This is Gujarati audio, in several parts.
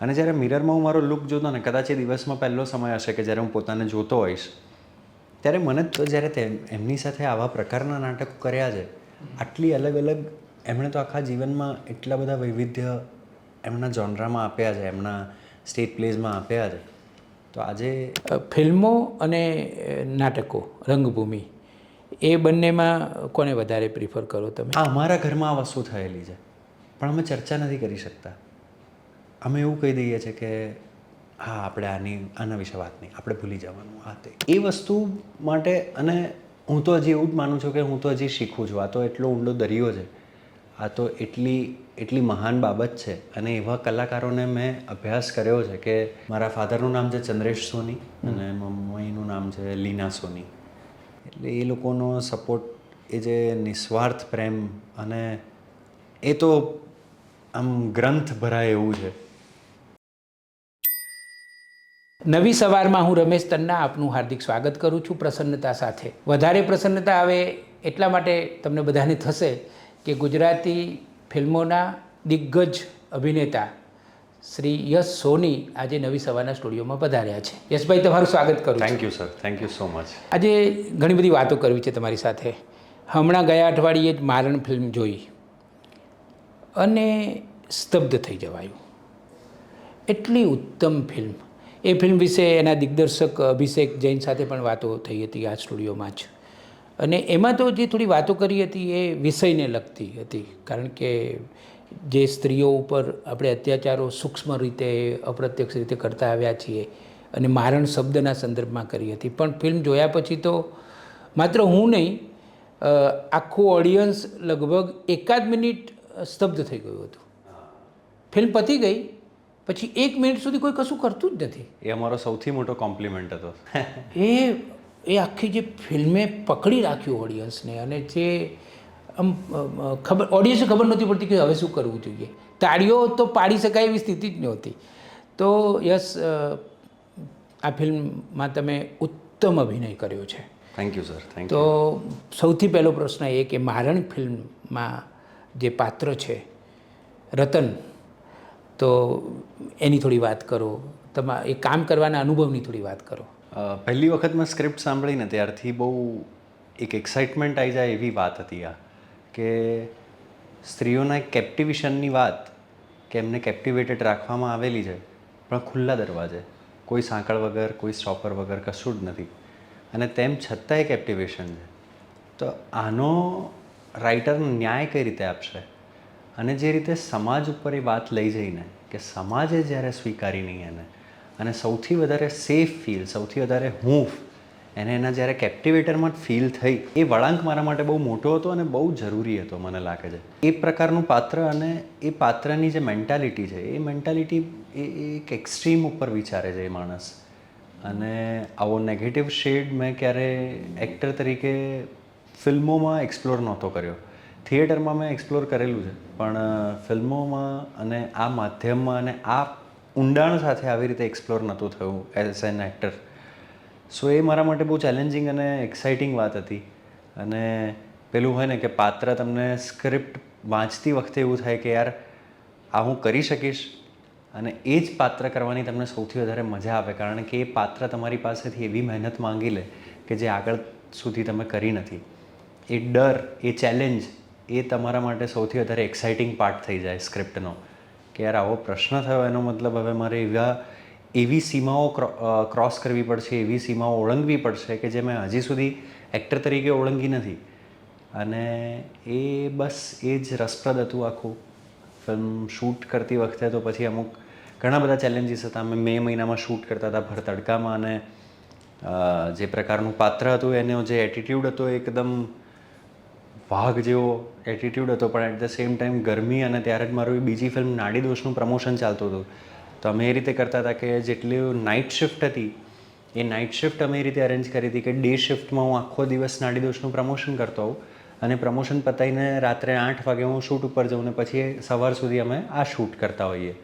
અને જ્યારે મિરરમાં હું મારો લુક જોતો ને, કદાચ એ દિવસમાં પહેલો સમય હશે કે જ્યારે હું પોતાને જોતો હોઈશ, ત્યારે મને તો જ્યારે એમની સાથે આવા પ્રકારના નાટકો કર્યા છે, આટલી અલગ અલગ, એમણે તો આખા જીવનમાં એટલા બધા વૈવિધ્ય એમના જોનરામાં આપ્યા છે, એમના સ્ટેજ પ્લેઝમાં આપ્યા છે. તો આજે ફિલ્મો અને નાટકો, રંગભૂમિ, એ બંનેમાં કોને વધારે પ્રિફર કરો તમે? અમારા ઘરમાં આ વસ્તુ થયેલી છે, પણ અમે ચર્ચા નથી કરી શકતા. અમે એવું કહી દઈએ છીએ કે હા, આપણે આના વિશે વાત નહીં, આપણે ભૂલી જવાનું આ તે. એ વસ્તુ માટે, અને હું તો હજી એવું જ માનું છું કે હું તો હજી શીખું છું. આ તો એટલો ઊંડો દરિયો છે, આ તો એટલી મહાન બાબત છે. અને એવા કલાકારોને મેં અભ્યાસ કર્યો છે કે મારા ફાધરનું નામ છે ચંદ્રેશ સોની અને મમ્મીનું નામ છે લીના સોની. એટલે એ લોકોનો સપોર્ટ, એ જે નિસ્વાર્થ પ્રેમ, અને એ તો આમ ગ્રંથ ભરાય એવું છે. નવી સવારમાં હું રમેશ તન્ના આપનું હાર્દિક સ્વાગત કરું છું, પ્રસન્નતા સાથે. વધારે પ્રસન્નતા આવે એટલા માટે તમને બધાને થશે કે ગુજરાતી ફિલ્મોના દિગ્ગજ અભિનેતા શ્રી યશ સોની આજે નવી સવારના સ્ટુડિયોમાં પધાર્યા છે. યશભાઈ, તમારું સ્વાગત કરું છું. Thank you sir, thank you so much. આજે ઘણી બધી વાતો કરવી છે તમારી સાથે. હમણાં ગયા અઠવાડિયે જ મારણ ફિલ્મ જોઈ અને સ્તબ્ધ થઈ જવાયું. એટલી ઉત્તમ ફિલ્મ. એ ફિલ્મ વિશે એના દિગ્દર્શક અભિષેક જૈન સાથે પણ વાતો થઈ હતી આ સ્ટુડિયોમાં જ. અને એમાં તો જે થોડી વાતો કરી હતી એ વિષયને લગતી હતી, કારણ કે જે સ્ત્રીઓ ઉપર આપણે અત્યાચારો સૂક્ષ્મ રીતે, અપ્રત્યક્ષ રીતે કરતા આવ્યા છીએ, અને મારણ શબ્દના સંદર્ભમાં કરી હતી. પણ ફિલ્મ જોયા પછી તો માત્ર હું નહીં, આખું ઓડિયન્સ લગભગ એકાદ મિનિટ સ્તબ્ધ થઈ ગયું હતું. ફિલ્મ પતી ગઈ પછી 1 મિનિટ સુધી કોઈ કશું કરતું જ નથી. એ અમારો સૌથી મોટો કોમ્પ્લિમેન્ટ હતો. એ આખી જે ફિલ્મે પકડી રાખ્યું ઓડિયન્સને, અને જે આમ ઓડિયન્સને ખબર નહોતી પડતી કે હવે શું કરવું જોઈએ. તાળીઓ તો પાડી શકાય એવી સ્થિતિ જ નહોતી. તો યસ, આ ફિલ્મમાં તમે ઉત્તમ અભિનય કર્યો છે. Thank you sir, thank you. તો સૌથી પહેલો પ્રશ્ન એ કે મારણ ફિલ્મમાં જે પાત્ર છે રતન, તો એની થોડી વાત કરો. એ કામ કરવાના અનુભવની થોડી વાત કરો. પહેલી વખત મેં સ્ક્રિપ્ટ સાંભળીને ત્યારથી બહુ એક એક્સાઇટમેન્ટ આવી જાય એવી વાત હતી આ, કે સ્ત્રીઓના એક કેપ્ટિવેશનની વાત, કે એમને કેપ્ટિવેટેડ રાખવામાં આવેલી છે, પણ ખુલ્લા દરવાજે, કોઈ સાંકળ વગર, કોઈ સ્ટોપર વગર, કશું જ નથી. અને તેમ છતાં એ કેપ્ટિવેશન છે. તો આનો રાઇટર ન્યાય કઈ રીતે આપશે? અને જે રીતે સમાજ ઉપર એ વાત લઈ જઈને, કે સમાજે જ્યારે સ્વીકારી નહીં એને, અને સૌથી વધારે સેફ ફીલ, સૌથી વધારે હૂંફ એને એના જ્યારે કેપ્ટિવેટરમાં જ ફીલ થઈ, એ વળાંક મારા માટે બહુ મોટો હતો અને બહુ જરૂરી હતો, મને લાગે છે. એ પ્રકારનું પાત્ર, અને એ પાત્રની જે મેન્ટાલિટી છે, એ મેન્ટાલિટી એ એક એક્સ્ટ્રીમ ઉપર વિચારે છે એ માણસ. અને આવો નેગેટિવ શેડ મેં ક્યારે એક્ટર તરીકે ફિલ્મોમાં એક્સપ્લોર નહોતો કર્યો. થિયેટરમાં મેં એક્સપ્લોર કરેલું છે, પણ ફિલ્મોમાં અને આ માધ્યમમાં અને આ ઊંડાણ સાથે આવી રીતે એક્સપ્લોર નહોતું થયું એઝ એન એક્ટર. સો એ મારા માટે બહુ ચેલેન્જિંગ અને એક્સાઇટિંગ વાત હતી. અને પેલું હોય ને કે પાત્ર, તમને સ્ક્રિપ્ટ વાંચતી વખતે એવું થાય કે યાર આ હું કરી શકીશ, અને એ જ પાત્ર કરવાની તમને સૌથી વધારે મજા આવે, કારણ કે એ પાત્ર તમારી પાસેથી એવી મહેનત માંગી લે કે જે આગળ સુધી તમે કરી નથી. એ ડર, એ ચેલેન્જ, એ તમારા માટે સૌથી વધારે એક્સાઇટિંગ પાર્ટ થઈ જાય સ્ક્રિપ્ટનો, કે યાર આવો પ્રશ્ન થયો, એનો મતલબ હવે મારે એવી સીમાઓ ક્રોસ કરવી પડશે, એવી સીમાઓ ઓળંગવી પડશે કે જે મેં હજી સુધી એક્ટર તરીકે ઓળંગી નથી. અને એ બસ એ જ રસપ્રદ હતું આખું. ફિલ્મ શૂટ કરતી વખતે તો પછી અમુક ઘણા બધા ચેલેન્જીસ હતા. અમે મે મહિનામાં શૂટ કરતા હતા ભર તડકામાં, અને જે પ્રકારનું પાત્ર હતું, એનો જે એટીટ્યૂડ હતો, એકદમ વાઘ જેવો એટીટ્યૂડ હતો, પણ એટ ધ સેમ ટાઈમ ગરમી. અને ત્યારે જ મારું બીજી ફિલ્મ નાડી દોષનું પ્રમોશન ચાલતું હતું. તો અમે એ રીતે કરતા હતા કે જેટલી નાઇટ શિફ્ટ હતી, એ નાઇટ શિફ્ટ અમે એ રીતે અરેન્જ કરી હતી કે ડે શિફ્ટમાં હું આખો દિવસ નાડી દોષનું પ્રમોશન કરતો હોઉં, અને પ્રમોશન પતાવીને રાત્રે 8 વાગે હું શૂટ ઉપર જાઉં, ને પછી સવાર સુધી અમે આ શૂટ કરતા હોઈએ.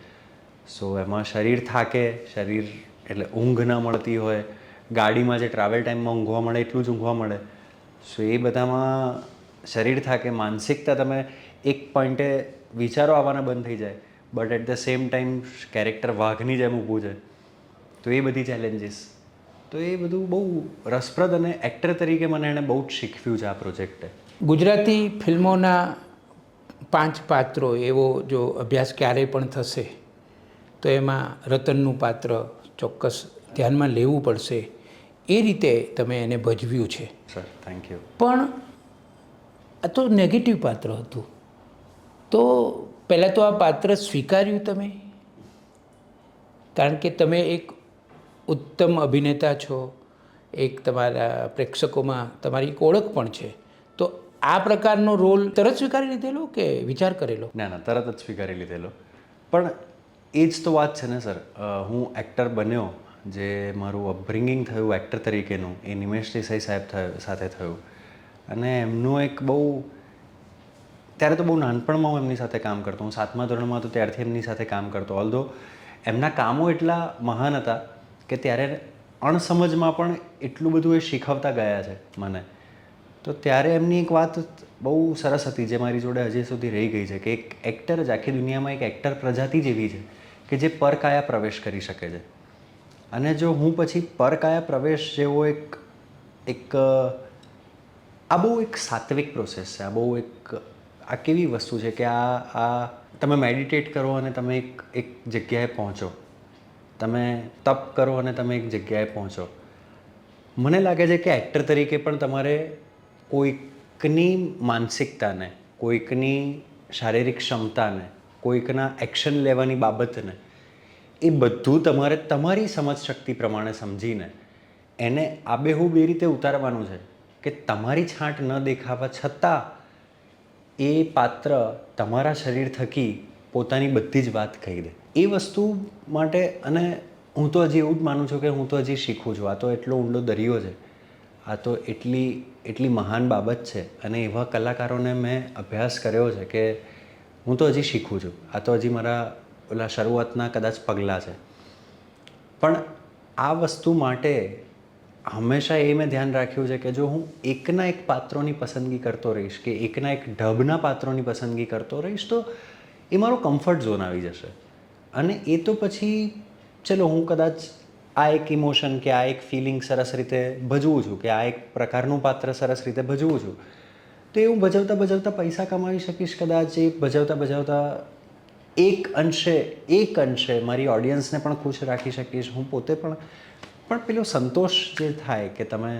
સો એમાં શરીર થાકે, શરીર એટલે ઊંઘ ના મળતી હોય, ગાડીમાં જે ટ્રાવેલ ટાઈમમાં ઊંઘવા મળે એટલું જ ઊંઘવા મળે. સો એ બધામાં શરીર થાકે, માનસિકતા, તમે એક પોઈન્ટે વિચારો આવવાના બંધ થઈ જાય. But at the same time character વાઘની જેમ ઊભું છે. તો એ બધી ચેલેન્જીસ, તો એ બધું બહુ રસપ્રદ અને એક્ટર તરીકે મને એણે બહુ જ શીખવ્યું છે આ પ્રોજેક્ટે. ગુજરાતી ફિલ્મોના 5 પાત્રો એવો જો અભ્યાસ ક્યારેય પણ થશે તો એમાં રતનનું પાત્ર ચોક્કસ ધ્યાનમાં લેવું પડશે. એ રીતે તમે એને ભજવ્યું છે. Sir thank you. પણ આ તો નેગેટિવ પાત્ર હતું, તો પહેલાં તો આ પાત્ર સ્વીકાર્યું તમે? કારણ કે તમે એક ઉત્તમ અભિનેતા છો, એક તમારા પ્રેક્ષકોમાં તમારી એક ઓળખ પણ છે, તો આ પ્રકારનો રોલ તરત સ્વીકારી લીધેલો કે વિચાર કરેલો? ના ના, તરત જ સ્વીકારી લીધેલો. પણ એ જ તો વાત છે ને સર, હું એક્ટર બન્યો, જે મારું અપબ્રિંગિંગ થયું એક્ટર તરીકેનું એ નિમેશ દેસાઈ સાહેબ સાથે થયું. અને એમનું એક બહુ, ત્યારે તો બહુ નાનપણમાં હું એમની સાથે કામ કરતો, હું 7મા ધોરણમાં હતો ત્યારથી એમની સાથે કામ કરતો. ઓલ્ધો એમના કામો એટલા મહાન હતા કે ત્યારે અણસમજમાં પણ એટલું બધું એ શીખવતા ગયા છે મને. તો ત્યારે એમની એક વાત બહુ સરસ હતી જે મારી જોડે હજી સુધી રહી ગઈ છે, કે એક એક્ટર જ આખી દુનિયામાં એક એક્ટર પ્રજાતિ જ એવી છે કે જે પરકાયા પ્રવેશ કરી શકે છે. અને જો હું પછી પરકાયા પ્રવેશ જેવો એક આ બહુ એક સાત્વિક પ્રોસેસ છે. આ બહુ આ કેવી વસ્તુ છે કે આ તમે મેડિટેટ કરો અને તમે એક જગ્યાએ પહોંચો, તમે તપ કરો અને તમે એક જગ્યાએ પહોંચો. મને લાગે છે કે એક્ટર તરીકે પણ તમારે કોઈકની માનસિકતાને, કોઈકની શારીરિક ક્ષમતાને, કોઈકના એક્શન લેવાની બાબતને, એ બધું તમારે તમારી સમજ શક્તિ પ્રમાણે સમજીને એને આબેહૂબ એ રીતે ઉતારવાનું છે કે તમારી છાંટ ન દેખાવા છતાં એ પાત્ર તમારા શરીર થકી પોતાની બધી જ વાત કહી દે. એ વસ્તુ માટે, અને હું તો હજી એવું જ માનું છું કે હું તો હજી શીખું છું. આ તો એટલો ઊંડો દરિયો છે, આ તો એટલી મહાન બાબત છે, અને એવા કલાકારોને મેં અભ્યાસ કર્યો છે કે હું તો હજી શીખું છું. આ તો હજી મારા ઓલા શરૂઆતના કદાચ પગલાં છે. પણ આ વસ્તુ માટે હંમેશા એ મેં ધ્યાન રાખ્યું છે કે જો હું એકના એક પાત્રોની પસંદગી કરતો રહીશ, કે એકના એક ઢબના પાત્રોની પસંદગી કરતો રહીશ, તો એ મારો કમ્ફર્ટ ઝોન આવી જશે. અને એ તો પછી ચલો હું કદાચ આ એક ઇમોશન કે આ એક ફિલિંગ સરસ રીતે ભજવું છું, કે આ એક પ્રકારનું પાત્ર સરસ રીતે ભજવું છું, તો એ હું ભજવતા પૈસા કમાવી શકીશ કદાચ. એ ભજવતા એક અંશે મારી ઓડિયન્સને પણ ખુશ રાખી શકીશ. હું પોતે પણ પેલો સંતોષ જે થાય કે તમે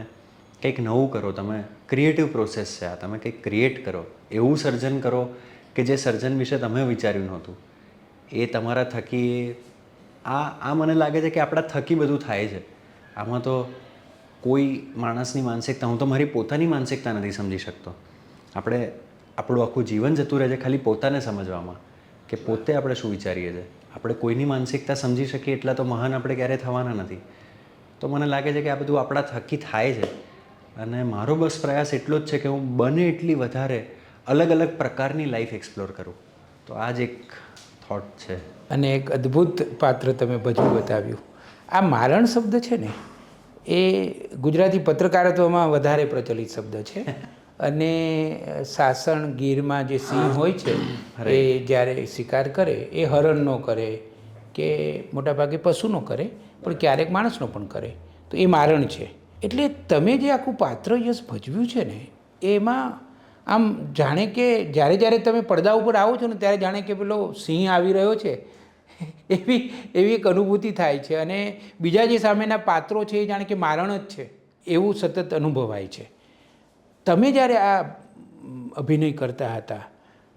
કંઈક નવું કરો, તમે ક્રિએટિવ પ્રોસેસ છે આ, તમે કંઈક ક્રિએટ કરો, એવું સર્જન કરો કે જે સર્જન વિશે તમે વિચાર્યું નહોતું, એ તમારા થકી આ મને લાગે છે કે આપણા થકી બધું થાય છે. આમાં તો કોઈ માણસની માનસિકતા, હું તો મારી પોતાની માનસિકતા નથી સમજી શકતો. આપણું આખું જીવન જતું રહે છે ખાલી પોતાને સમજવામાં કે પોતે આપણે શું વિચારીએ છીએ. આપણે કોઈની માનસિકતા સમજી શકીએ એટલા તો મહાન આપણે ક્યારેય થવાના નથી. તો મને લાગે છે કે આ બધું આપણા થકી થાય છે. અને મારો બસ પ્રયાસ એટલો જ છે કે હું બને એટલી વધારે અલગ અલગ પ્રકારની લાઈફ એક્સપ્લોર કરું. તો આ જ એક થોટ છે. અને એક અદ્ભુત પાત્ર તમે ભજવી બતાવ્યું. આ મારણ શબ્દ છે ને, એ ગુજરાતી પત્રકારત્વમાં વધારે પ્રચલિત શબ્દ છે. અને સાસણ ગીરમાં જે સિંહ હોય છે એ જ્યારે શિકાર કરે એ હરણનો કરે કે મોટાભાગે પશુનો કરે, પણ ક્યારેક માણસનો પણ કરે, તો એ મારણ છે. એટલે તમે જે આખું પાત્ર યશ ભજવ્યું છે ને, એમાં આમ જાણે કે જ્યારે તમે પડદા ઉપર આવો છો ને ત્યારે જાણે કે પેલો સિંહ આવી રહ્યો છે એવી એક અનુભૂતિ થાય છે. અને બીજા જે સામેના પાત્રો છે એ જાણે કે મારણ જ છે એવું સતત અનુભવાય છે. તમે જ્યારે આ અભિનય કરતા હતા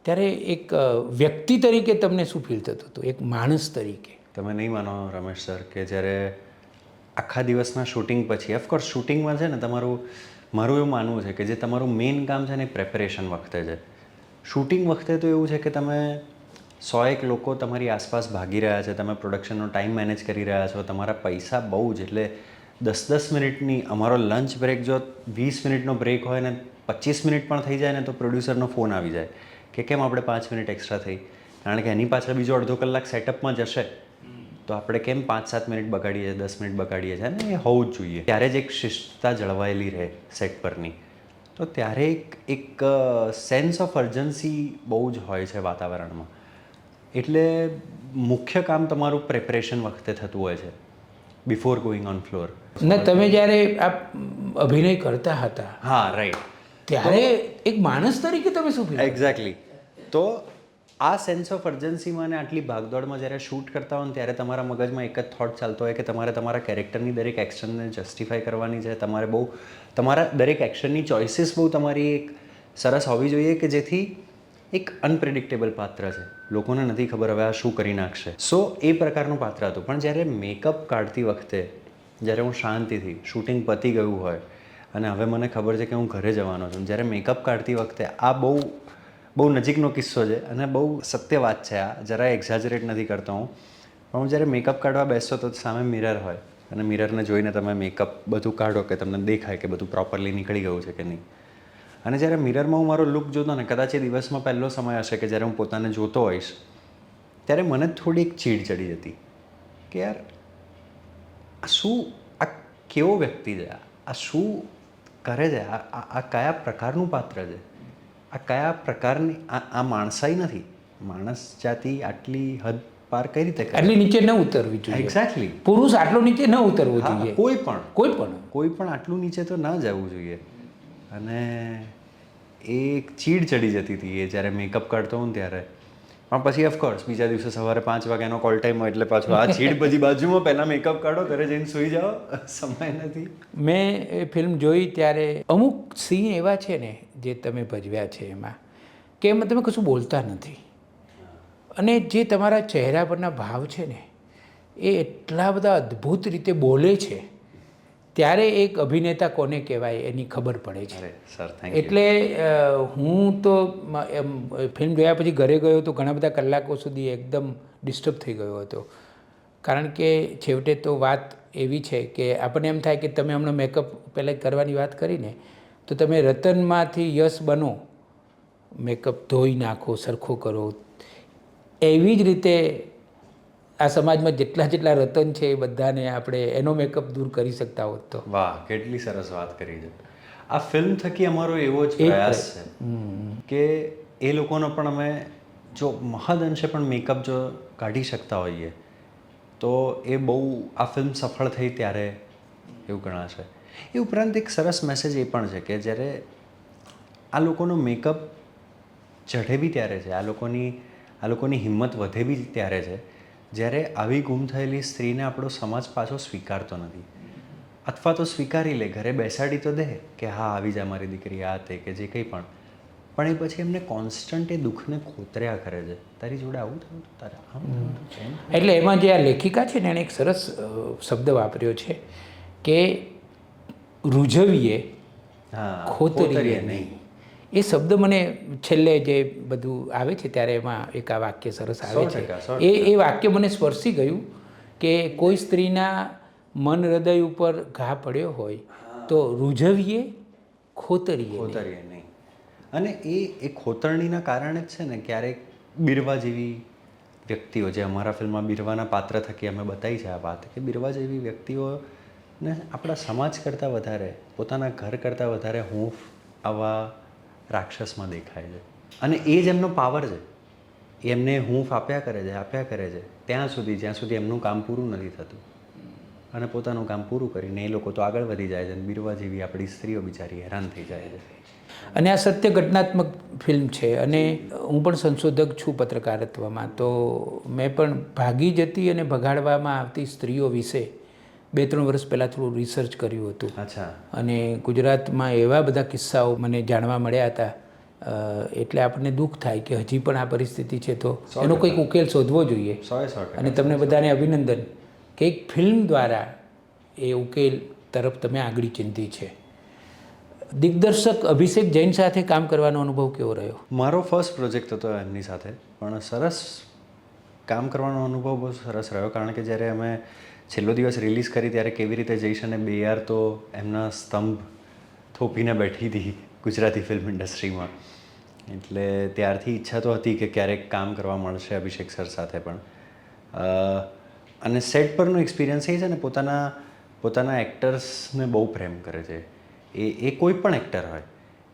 ત્યારે એક વ્યક્તિ તરીકે તમને શું ફીલ થતું હતું, એક માણસ તરીકે? તમે નહીં માનો રમેશ સર કે જ્યારે આખા દિવસના શૂટિંગ પછી, ઓફકોર્સ શૂટિંગમાં છે ને મારું એવું માનવું છે કે જે તમારું મેઇન કામ છે ને એ પ્રેપરેશન વખતે છે. શૂટિંગ વખતે તો એવું છે કે તમે 100 લોકો તમારી આસપાસ ભાગી રહ્યા છે, તમે પ્રોડક્શનનો ટાઈમ મેનેજ કરી રહ્યા છો, તમારા પૈસા બહુ જ, એટલે 10 મિનિટની, અમારો લંચ બ્રેક જો 20 મિનિટનો બ્રેક હોય ને 25 મિનિટ પણ થઈ જાય ને તો પ્રોડ્યુસરનો ફોન આવી જાય કે કેમ આપણે 5 મિનિટ એક્સ્ટ્રા થઈ, કારણ કે એની પાછળ બીજો અડધો કલાક સેટઅપમાં જશે, તો આપણે કેમ 5-7 મિનિટ બગાડીએ, 10 મિનિટ બગાડીએ છીએ, અને એ હોવું જ જોઈએ. ત્યારે જ એક શિસ્તતા જળવાયેલી રહે સેટ પરની. તો ત્યારે એક સેન્સ ઓફ અર્જન્સી બહુ જ હોય છે વાતાવરણમાં. એટલે મુખ્ય કામ તમારું પ્રેપરેશન વખતે થતું હોય છે, બિફોર ગોઈંગ ઓન ફ્લોર. ને તમે જ્યારે આ અભિનય કરતા હતા હા, રાઈટ. ત્યારે એક માણસ તરીકે તમે શું ફીલ? એક્ઝેક્ટલી. તો આ સેન્સ ઓફ અર્જન્સીમાં અને આટલી ભાગદોડમાં જ્યારે શૂટ કરતા હો ને ત્યારે તમારા મગજમાં એક જ થોટ ચાલતો હોય કે તમારે તમારા કેરેક્ટરની દરેક એક્શનને જસ્ટિફાઈ કરવાની છે. તમારે બહુ તમારા દરેક એક્શનની ચોઇસીસ બહુ તમારી એક સરસ હોવી જોઈએ કે જેથી એક અનપ્રિડિક્ટેબલ પાત્ર છે, લોકોને નથી ખબર હવે આ શું કરી નાખશે. સો એ પ્રકારનું પાત્ર હતું. પણ જ્યારે મેકઅપ કાઢતી વખતે જ્યારે હું શાંતિથી શૂટિંગ પતી ગયું હોય અને હવે મને ખબર છે કે હું ઘરે જવાનો છું, જ્યારે મેકઅપ કાઢતી વખતે આ બહુ નજીકનો કિસ્સો છે અને બહુ સત્ય વાત છે, આ જરાય એક્ઝાજરેટ નથી કરતો હું. પણ હું જ્યારે મેકઅપ કાઢવા બેસતો તો સામે મિરર હોય અને મિરરને જોઈને તમે મેકઅપ બધું કાઢો કે તમને દેખાય કે બધું પ્રોપરલી નીકળી ગયું છે કે નહીં. અને જ્યારે મિરરમાં હું મારો લુક જોતો ને, કદાચ એ દિવસમાં પહેલો સમય હશે કે જ્યારે હું પોતાને જોતો હોઈશ, ત્યારે મને થોડી એક ચીડ ચડી જતી કે યાર આ કેવો વ્યક્તિ છે, આ શું કરે છે, આ કયા પ્રકારનું પાત્ર છે, આ કયા પ્રકારની આ માણસાઈ નથી. માણસ જાતિ આટલી હદ પાર કઈ રીતે કરે? આટલી નીચે ન ઉતરવી જોઈએ. એક્ઝેક્ટલી. પુરુષ આટલો નીચે ન ઉતરવું જોઈએ. કોઈ પણ આટલું નીચે તો ના જવું જોઈએ. અને એ એક ચીડ ચડી જતી હતી એ જ્યારે મેકઅપ કાઢતો હું ત્યારે. પણ પછી ઓફકોર્સ બીજા દિવસે સવારે 5 વાગ્યાનો કોલ ટાઈમ હોય એટલે પાછું આ ચીડ પછી બાજુમાં, પહેલાં મેકઅપ કાઢો, ઘરે જઈને સૂઈ જાઓ, સમય નથી. મેં એ ફિલ્મ જોઈ ત્યારે અમુક સીન એવા છે ને જે તમે ભજવ્યા છે એમાં કે એમાં તમે કશું બોલતા નથી અને જે તમારા ચહેરા પરના ભાવ છે ને એ એટલા બધા અદ્ભુત રીતે બોલે છે, ત્યારે એક અભિનેતા કોને કહેવાય એની ખબર પડે છે. સર, એટલે હું તો ફિલ્મ જોયા પછી ઘરે ગયો તો ઘણા બધા કલાકો સુધી એકદમ ડિસ્ટર્બ થઈ ગયો હતો. કારણ કે છેવટે તો વાત એવી છે કે આપણને એમ થાય કે તમે હમણાં મેકઅપ પહેલાં કરવાની વાત કરીને તો તમે રતનમાંથી યશ બનો, મેકઅપ ધોઈ નાખો, સરખો કરો. એવી જ રીતે આ સમાજમાં જેટલા રતન છે એ બધાને આપણે એનો મેકઅપ દૂર કરી શકતા હોત તો. વાહ, કેટલી સરસ વાત કરી છે. આ ફિલ્મ થકી અમારો એવો જ પ્રયાસ છે કે એ લોકોનો પણ અમે જો મહદઅંશે પણ મેકઅપ જો કાઢી શકતા હોઈએ તો એ બહુ આ ફિલ્મ સફળ થઈ ત્યારે એવું ગણાશે. એ ઉપરાંત એક સરસ મેસેજ એ પણ છે કે જ્યારે આ લોકોનો મેકઅપ ચઢે બી ત્યારે છે, આ લોકોની હિંમત વધે બી ત્યારે છે જ્યારે આવી ગુમ થયેલી સ્ત્રીને આપણો સમાજ પાછો સ્વીકારતો નથી, અથવા તો સ્વીકારી લે, ઘરે બેસાડી તો દે કે હા આવી જાય મારી દીકરી, આ તે કે જે કંઈ પણ એ પછી એમને કોન્સ્ટન્ટ એ દુઃખને ખોતર્યા કરે છે. તારી જોડે આવું થયું, તારે આમ થયું. એટલે એમાં જે આ લેખિકા છે ને એણે એક સરસ શબ્દ વાપર્યો છે કે રૂઝવીએ, ખોતરીએ નહીં. એ શબ્દ મને છેલ્લે જે બધું આવે છે ત્યારે એમાં એક આ વાક્ય સરસ આવે છે. એ વાક્ય મને સ્પર્શી ગયું કે કોઈ સ્ત્રીના મન હૃદય ઉપર ઘા પડ્યો હોય તો રૂઝવીએ, ખોતરીએ નહીં. અને એ ખોતરણીના કારણે જ છે ને ક્યારેક બિરવા જેવી વ્યક્તિઓ, જે અમારા ફિલ્મમાં બિરવાના પાત્ર થકી અમે બતાવી છે આ વાત, કે બિરવા જેવી વ્યક્તિઓને આપણા સમાજ કરતાં વધારે, પોતાના ઘર કરતાં વધારે હૂંફ આવા રાક્ષસમાં દેખાય છે. અને એ જ એમનો પાવર છે. એમને હૂંફ આપ્યા કરે છે ત્યાં સુધી જ્યાં સુધી એમનું કામ પૂરું નથી થતું. અને પોતાનું કામ પૂરું કરીને એ લોકો તો આગળ વધી જાય છે અને બિરવા જેવી આપણી સ્ત્રીઓ બિચારી હેરાન થઈ જાય છે. અને આ સત્ય ઘટનાત્મક ફિલ્મ છે અને હું પણ સંશોધક છું પત્રકારત્વમાં, તો મેં પણ ભાગી જતી અને ભગાડવામાં આવતી સ્ત્રીઓ વિશે 2-3 વર્ષ પહેલાં થોડું રિસર્ચ કર્યું હતું. અચ્છા. અને ગુજરાતમાં એવા બધા કિસ્સાઓ મને જાણવા મળ્યા હતા. એટલે આપણને દુઃખ થાય કે હજી પણ આ પરિસ્થિતિ છે તો એનો કંઈક ઉકેલ શોધવો જોઈએ. અને તમને બધાને અભિનંદન કે એક ફિલ્મ દ્વારા એ ઉકેલ તરફ તમે આગળ ચિંતી છે. દિગ્દર્શક અભિષેક જૈન સાથે કામ કરવાનો અનુભવ કેવો રહ્યો? મારો ફર્સ્ટ પ્રોજેક્ટ હતો એમની સાથે, પણ સરસ કામ કરવાનો અનુભવ બહુ સરસ રહ્યો. કારણ કે જ્યારે અમે છેલ્લો દિવસ રિલીઝ કરી ત્યારે કેવી રીતે જઈશ અને બેયાર તો એમના સ્તંભ થોપીને બેઠી હતી ગુજરાતી ફિલ્મ ઇન્ડસ્ટ્રીમાં. એટલે ત્યારથી ઈચ્છા તો હતી કે ક્યારેક કામ કરવા મળશે અભિષેક સર સાથે પણ. અને સેટ પરનો એક્સપિરિયન્સ એ છે ને, પોતાના એક્ટર્સને બહુ પ્રેમ કરે છે. એ કોઈ પણ એક્ટર હોય,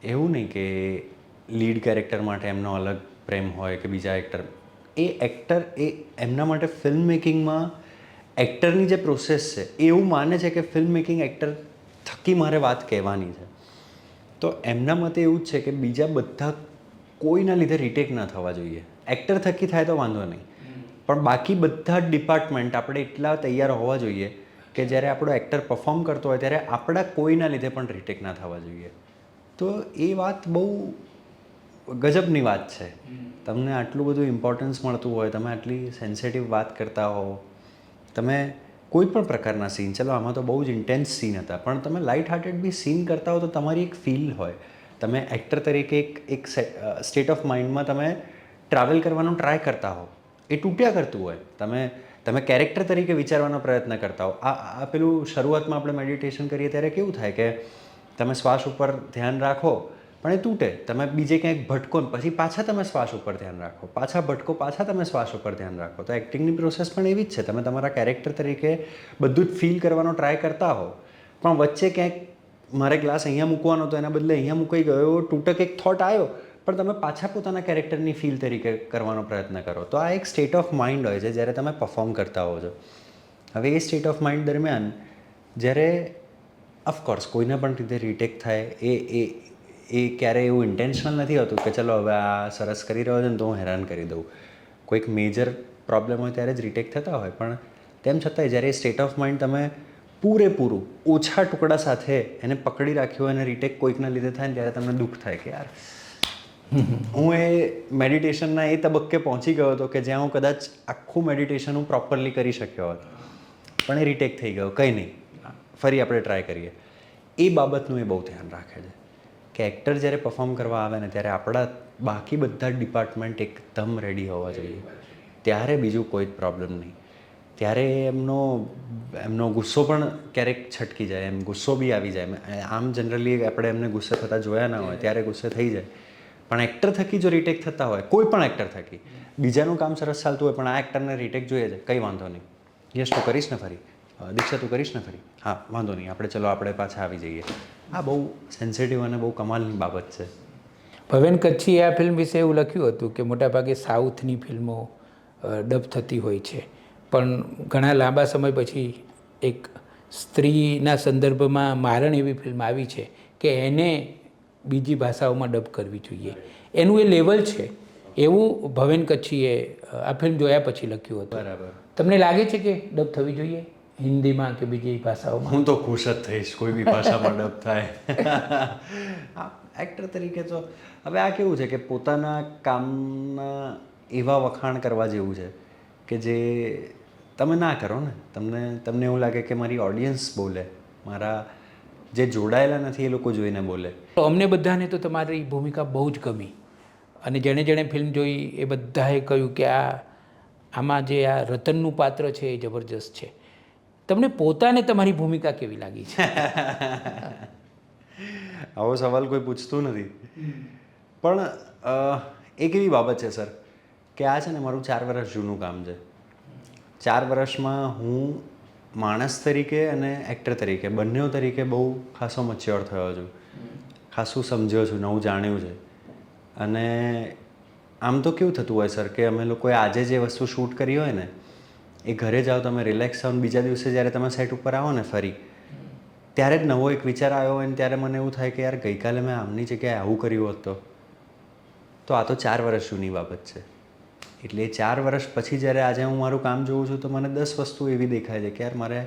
એવું નહીં કે લીડ કેરેક્ટર માટે એમનો અલગ પ્રેમ હોય કે બીજા એક્ટર, એ એક્ટર એ એમના માટે ફિલ્મ મેકિંગમાં એક્ટરની જે પ્રોસેસ છે એ એવું માને છે કે ફિલ્મ મેકિંગ એક્ટર થકી મારે વાત કહેવાની છે. તો એમના મતે એવું જ છે કે બીજા બધા કોઈના લીધે રિટેક ના થવા જોઈએ. એક્ટર થકી થાય તો વાંધો નહીં, પણ બાકી બધા જ ડિપાર્ટમેન્ટ આપણે એટલા તૈયાર હોવા જોઈએ કે જ્યારે આપણો એક્ટર પરફોર્મ કરતો હોય ત્યારે આપણા કોઈના લીધે પણ રિટેક ના થવા જોઈએ. તો એ વાત બહુ ગજબની વાત છે. તમને આટલું બધું ઇમ્પોર્ટન્સ મળતું હોય, તમે આટલી સેન્સિટિવ વાત કરતા હો, તમે કોઈ પણ પ્રકારના સીન, ચલો આમાં તો બહુ જ ઇન્ટેન્સ સીન હતા, પણ તમે લાઇટ હાર્ટેડ બી સીન કરતા હો તો તમારી એક ફીલ હોય. તમે એક્ટર તરીકે એક સ્ટેટ ઓફ માઇન્ડમાં તમે ટ્રાવેલ કરવાનો ટ્રાય કરતા હો, એ તૂટ્યા કરતું હોય. તમે કેરેક્ટર તરીકે વિચારવાનો પ્રયત્ન કરતા હો. આ પેલું શરૂઆતમાં આપણે મેડિટેશન કરીએ ત્યારે કેવું થાય કે તમે શ્વાસ ઉપર ધ્યાન રાખો પણ એ તૂટે, તમે બીજે ક્યાંક ભટકો પછી પાછા તમે શ્વાસ ઉપર ધ્યાન રાખો, પાછા ભટકો, પાછા તમે શ્વાસ ઉપર ધ્યાન રાખો. તો એક્ટિંગની પ્રોસેસ પણ એવી જ છે. તમે તમારા કેરેક્ટર તરીકે બધું જ ફીલ કરવાનો ટ્રાય કરતા હો, પણ વચ્ચે ક્યાંક મારે ગ્લાસ અહીંયા મૂકવાનો હતો એના બદલે અહીંયા મૂકાઈ ગયો, એવો તૂટક એક થોટ આવ્યો, પણ તમે પાછા પોતાના કેરેક્ટરની ફીલ તરીકે કરવાનો પ્રયત્ન કરો. તો આ એક સ્ટેટ ઓફ માઇન્ડ હોય છે જ્યારે તમે પરફોર્મ કરતા હો છો. હવે એ સ્ટેટ ઓફ માઇન્ડ દરમિયાન જ્યારે ઓફકોર્સ કોઈને પણ રીતે રિટેક થાય એ ક્યારેય એવું ઇન્ટેન્શનલ નથી હોતું કે ચલો હવે આ સરસ કરી રહ્યો છે ને તો હું હેરાન કરી દઉં. કોઈક મેજર પ્રોબ્લેમ હોય ત્યારે જ રિટેક થતા હોય, પણ તેમ છતાંય જ્યારે એ સ્ટેટ ઓફ માઇન્ડ તમે પૂરેપૂરું ઓછા ટુકડા સાથે એને પકડી રાખ્યું અને રિટેક કોઈકના લીધે થાય ને ત્યારે તમને દુઃખ થાય કે યાર હું એ મેડિટેશનના એ તબક્કે પહોંચી ગયો હતો કે જ્યાં હું કદાચ આખું મેડિટેશન હું પ્રોપરલી કરી શક્યો હોત, પણ એ રિટેક થઈ ગયો. કંઈ નહીં, ફરી આપણે ટ્રાય કરીએ. એ બાબતનું એ બહુ ધ્યાન રાખે છે કે એક્ટર જ્યારે પરફોર્મ કરવા આવે ને ત્યારે આપણા બાકી બધા જ ડિપાર્ટમેન્ટ એકદમ રેડી હોવા જોઈએ. ત્યારે બીજું કોઈ જ પ્રોબ્લેમ નહીં. ત્યારે એમનો ગુસ્સો પણ ક્યારેક છટકી જાય, એમ ગુસ્સો બી આવી જાય. આમ જનરલી આપણે એમને ગુસ્સે થતા જોયા ના હોય ત્યારે ગુસ્સે થઈ જાય, પણ એક્ટર થકી જો રિટેક થતા હોય, કોઈ પણ એક્ટર થકી, બીજાનું કામ સરસ ચાલતું હોય પણ આ એક્ટરને રિટેક જોઈએ છે, કંઈ વાંધો નહીં, યસ તું કરીશ ને ફરી, દીક્ષા તું કરીશ ને ફરી, હા વાંધો નહીં, આપણે પાછા આવી જઈએ. આ બહુ સેન્સિટિવ અને બહુ કમાલની બાબત છે. ભવેન કચ્છી આ ફિલ્મ વિશે એવું લખ્યું હતું કે મોટાભાગે સાઉથની ફિલ્મો ડબ થતી હોય છે, પણ ઘણા લાંબા સમય પછી એક સ્ત્રીના સંદર્ભમાં મારણ એવી ફિલ્મ આવી છે કે એને બીજી ભાષાઓમાં ડબ કરવી જોઈએ. એનું એ લેવલ છે એવું ભવેન કચ્છીએ આ ફિલ્મ જોયા પછી લખ્યું હતું. બરાબર. તમને લાગે છે કે ડબ થવી જોઈએ હિન્દીમાં કે બીજી ભાષાઓમાં? હું તો ખુશ જ થઈશ કોઈ બી ભાષામાં ડબ થાય. એક્ટર તરીકે તો હવે આ કેવું છે કે પોતાના કામના એવા વખાણ કરવા જેવું છે કે જે તમે ના કરો ને, તમને એવું લાગે કે મારી ઓડિયન્સ બોલે, મારા જે જોડાયેલા નથી એ લોકો જોઈને બોલે. અમને બધાને તો તમારી ભૂમિકા બહુ જ ગમી અને જેણે ફિલ્મ જોઈ એ બધાએ કહ્યું કે આમાં જે આ રતનનું પાત્ર છે એ જબરજસ્ત છે. તમને પોતાને તમારી ભૂમિકા કેવી લાગી છે? આવો સવાલ કોઈ પૂછતું નથી, પણ એક એવી બાબત છે સર કે આ છે ને મારું 4 વર્ષ જૂનું કામ છે. 4 વર્ષમાં હું માણસ તરીકે અને એક્ટર તરીકે બંને તરીકે બહુ ખાસો મચ્યોર થયો છું, ખાસું સમજ્યો છું, નવું જાણ્યું છે. અને આમ તો કેવું થતું હોય સર કે અમે લોકોએ આજે જે વસ્તુ શૂટ કરી હોય ને એ ઘરે જાઓ, તમે રિલેક્સ થાઓ, બીજા દિવસે જ્યારે તમે સેટ ઉપર આવો ને ફરી ત્યારે જ નવો એક વિચાર આવ્યો હોય ને ત્યારે મને એવું થાય કે યાર ગઈકાલે મેં આમની જગ્યાએ આવું કર્યું હોત તો આ તો 4 વર્ષ જૂની બાબત છે. એટલે 4 વર્ષ પછી જ્યારે આજે હું મારું કામ જોઉં છું તો મને 10 વસ્તુ એવી દેખાય છે કે યાર મારે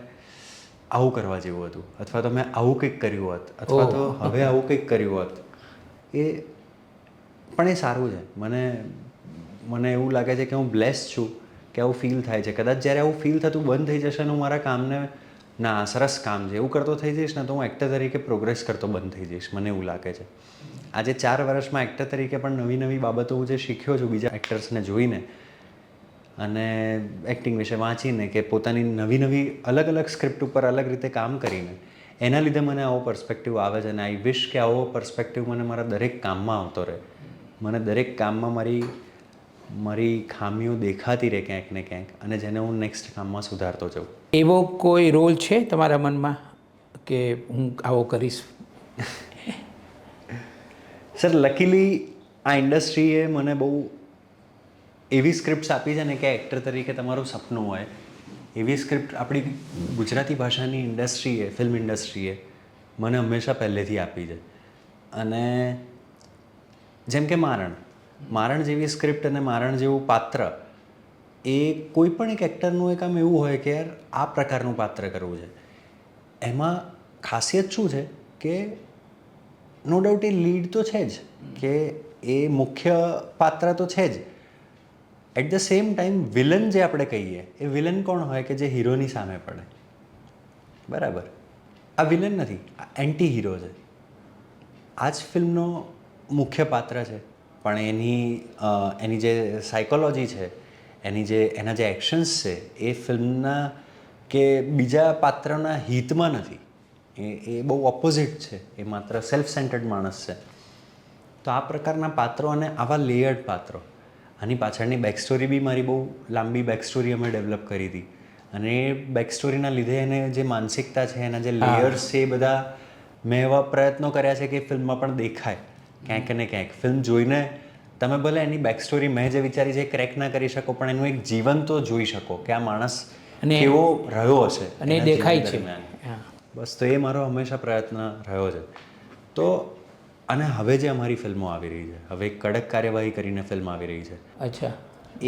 આવું કરવા જેવું હતું, અથવા તો મેં આવું કંઈક કર્યું હોત, અથવા તો હવે આવું કંઈક કર્યું હોત. પણ એ સારું છે. મને એવું લાગે છે કે હું બ્લેસ્ડ છું કે આવું ફીલ થાય છે. કદાચ જ્યારે આવું ફીલ થતું બંધ થઈ જશે ને હું મારા કામને ના સરસ કામ છે એવું કરતો થઈ જઈશ ને તો હું એક્ટર તરીકે પ્રોગ્રેસ કરતો બંધ થઈ જઈશ, મને એવું લાગે છે. આજે 4 વર્ષમાં એક્ટર તરીકે પણ નવી બાબતો હું જે શીખ્યો છું બીજા એક્ટર્સને જોઈને અને એક્ટિંગ વિશે વાંચીને કે પોતાની નવી અલગ સ્ક્રિપ્ટ ઉપર અલગ રીતે કામ કરીને, એના લીધે મને આવો પર્સપેક્ટિવ આવે છે. અને આઈ વિશ કે આવો પર્સપેક્ટિવ મને મારા દરેક કામમાં આવતો રહે. મને દરેક કામમાં મારી ખામીઓ દેખાતી રહે ક્યાંક ને ક્યાંક, અને જેને હું નેક્સ્ટ કામમાં સુધારતો જાઉં. એવો કોઈ રોલ છે તમારા મનમાં કે હું આવો કરીશ? સર લકીલી આ ઇન્ડસ્ટ્રીએ મને બહુ એવી સ્ક્રિપ્ટ્સ આપી છે ને કે એક્ટર તરીકે તમારું સપનું હોય એવી સ્ક્રિપ્ટ આપણી ગુજરાતી ભાષાની ઇન્ડસ્ટ્રીએ ફિલ્મ ઇન્ડસ્ટ્રીએ મને હંમેશા પહેલેથી આપી છે. અને જેમ કે મારણ જેવી સ્ક્રિપ્ટ અને મારણ જેવું પાત્ર એ કોઈ પણ એક એક્ટરનું એક આમ એવું હોય કે યાર આ પ્રકારનું પાત્ર કરવું છે. એમાં ખાસિયત શું છે કે નો ડાઉટ એ લીડ તો છે જ, કે એ મુખ્ય પાત્ર તો છે જ. At the same time villain જે આપણે કહીએ એ વિલન કોણ હોય કે જે હીરોની સામે પડે, બરાબર? આ વિલન નથી, આ એન્ટી હીરો છે. આ જ ફિલ્મનો મુખ્ય પાત્ર છે, પણ એની જે સાયકોલોજી છે, એના જે એક્શન્સ છે એ ફિલ્મના કે બીજા પાત્રના હિતમાં નથી. એ બહુ ઓપોઝિટ છે, એ માત્ર સેલ્ફ સેન્ટર્ડ માણસ છે. તો આ પ્રકારના પાત્રો અને આવા લેયર્ડ પાત્રો, આની પાછળની બેક સ્ટોરી બી મારી બહુ લાંબી બેક સ્ટોરી અમે ડેવલપ કરી હતી. અને એ બેક સ્ટોરીના લીધે એને જે માનસિકતા છે, એના જે લેયર્સ છે, એ બધા મેં એવા પ્રયત્નો કર્યા છે કે ફિલ્મમાં પણ દેખાય ક્યાંક ને ક્યાંક. ફિલ્મ જોઈને તમે ભલે એની બેક સ્ટોરી મેં જે વિચારી છે ક્રેક ના કરી શકો, પણ એનું એક જીવન તો જોઈ શકો કે આ માણસ કેવો રહ્યો હશે અને દેખાય છે. બસ તો એ મારો હંમેશા પ્રયત્ન રહ્યો છે. તો અને હવે જે અમારી ફિલ્મો આવી રહી છે, હવે કડક કાર્યવાહી કરીને ફિલ્મ આવી રહી છે, અચ્છા,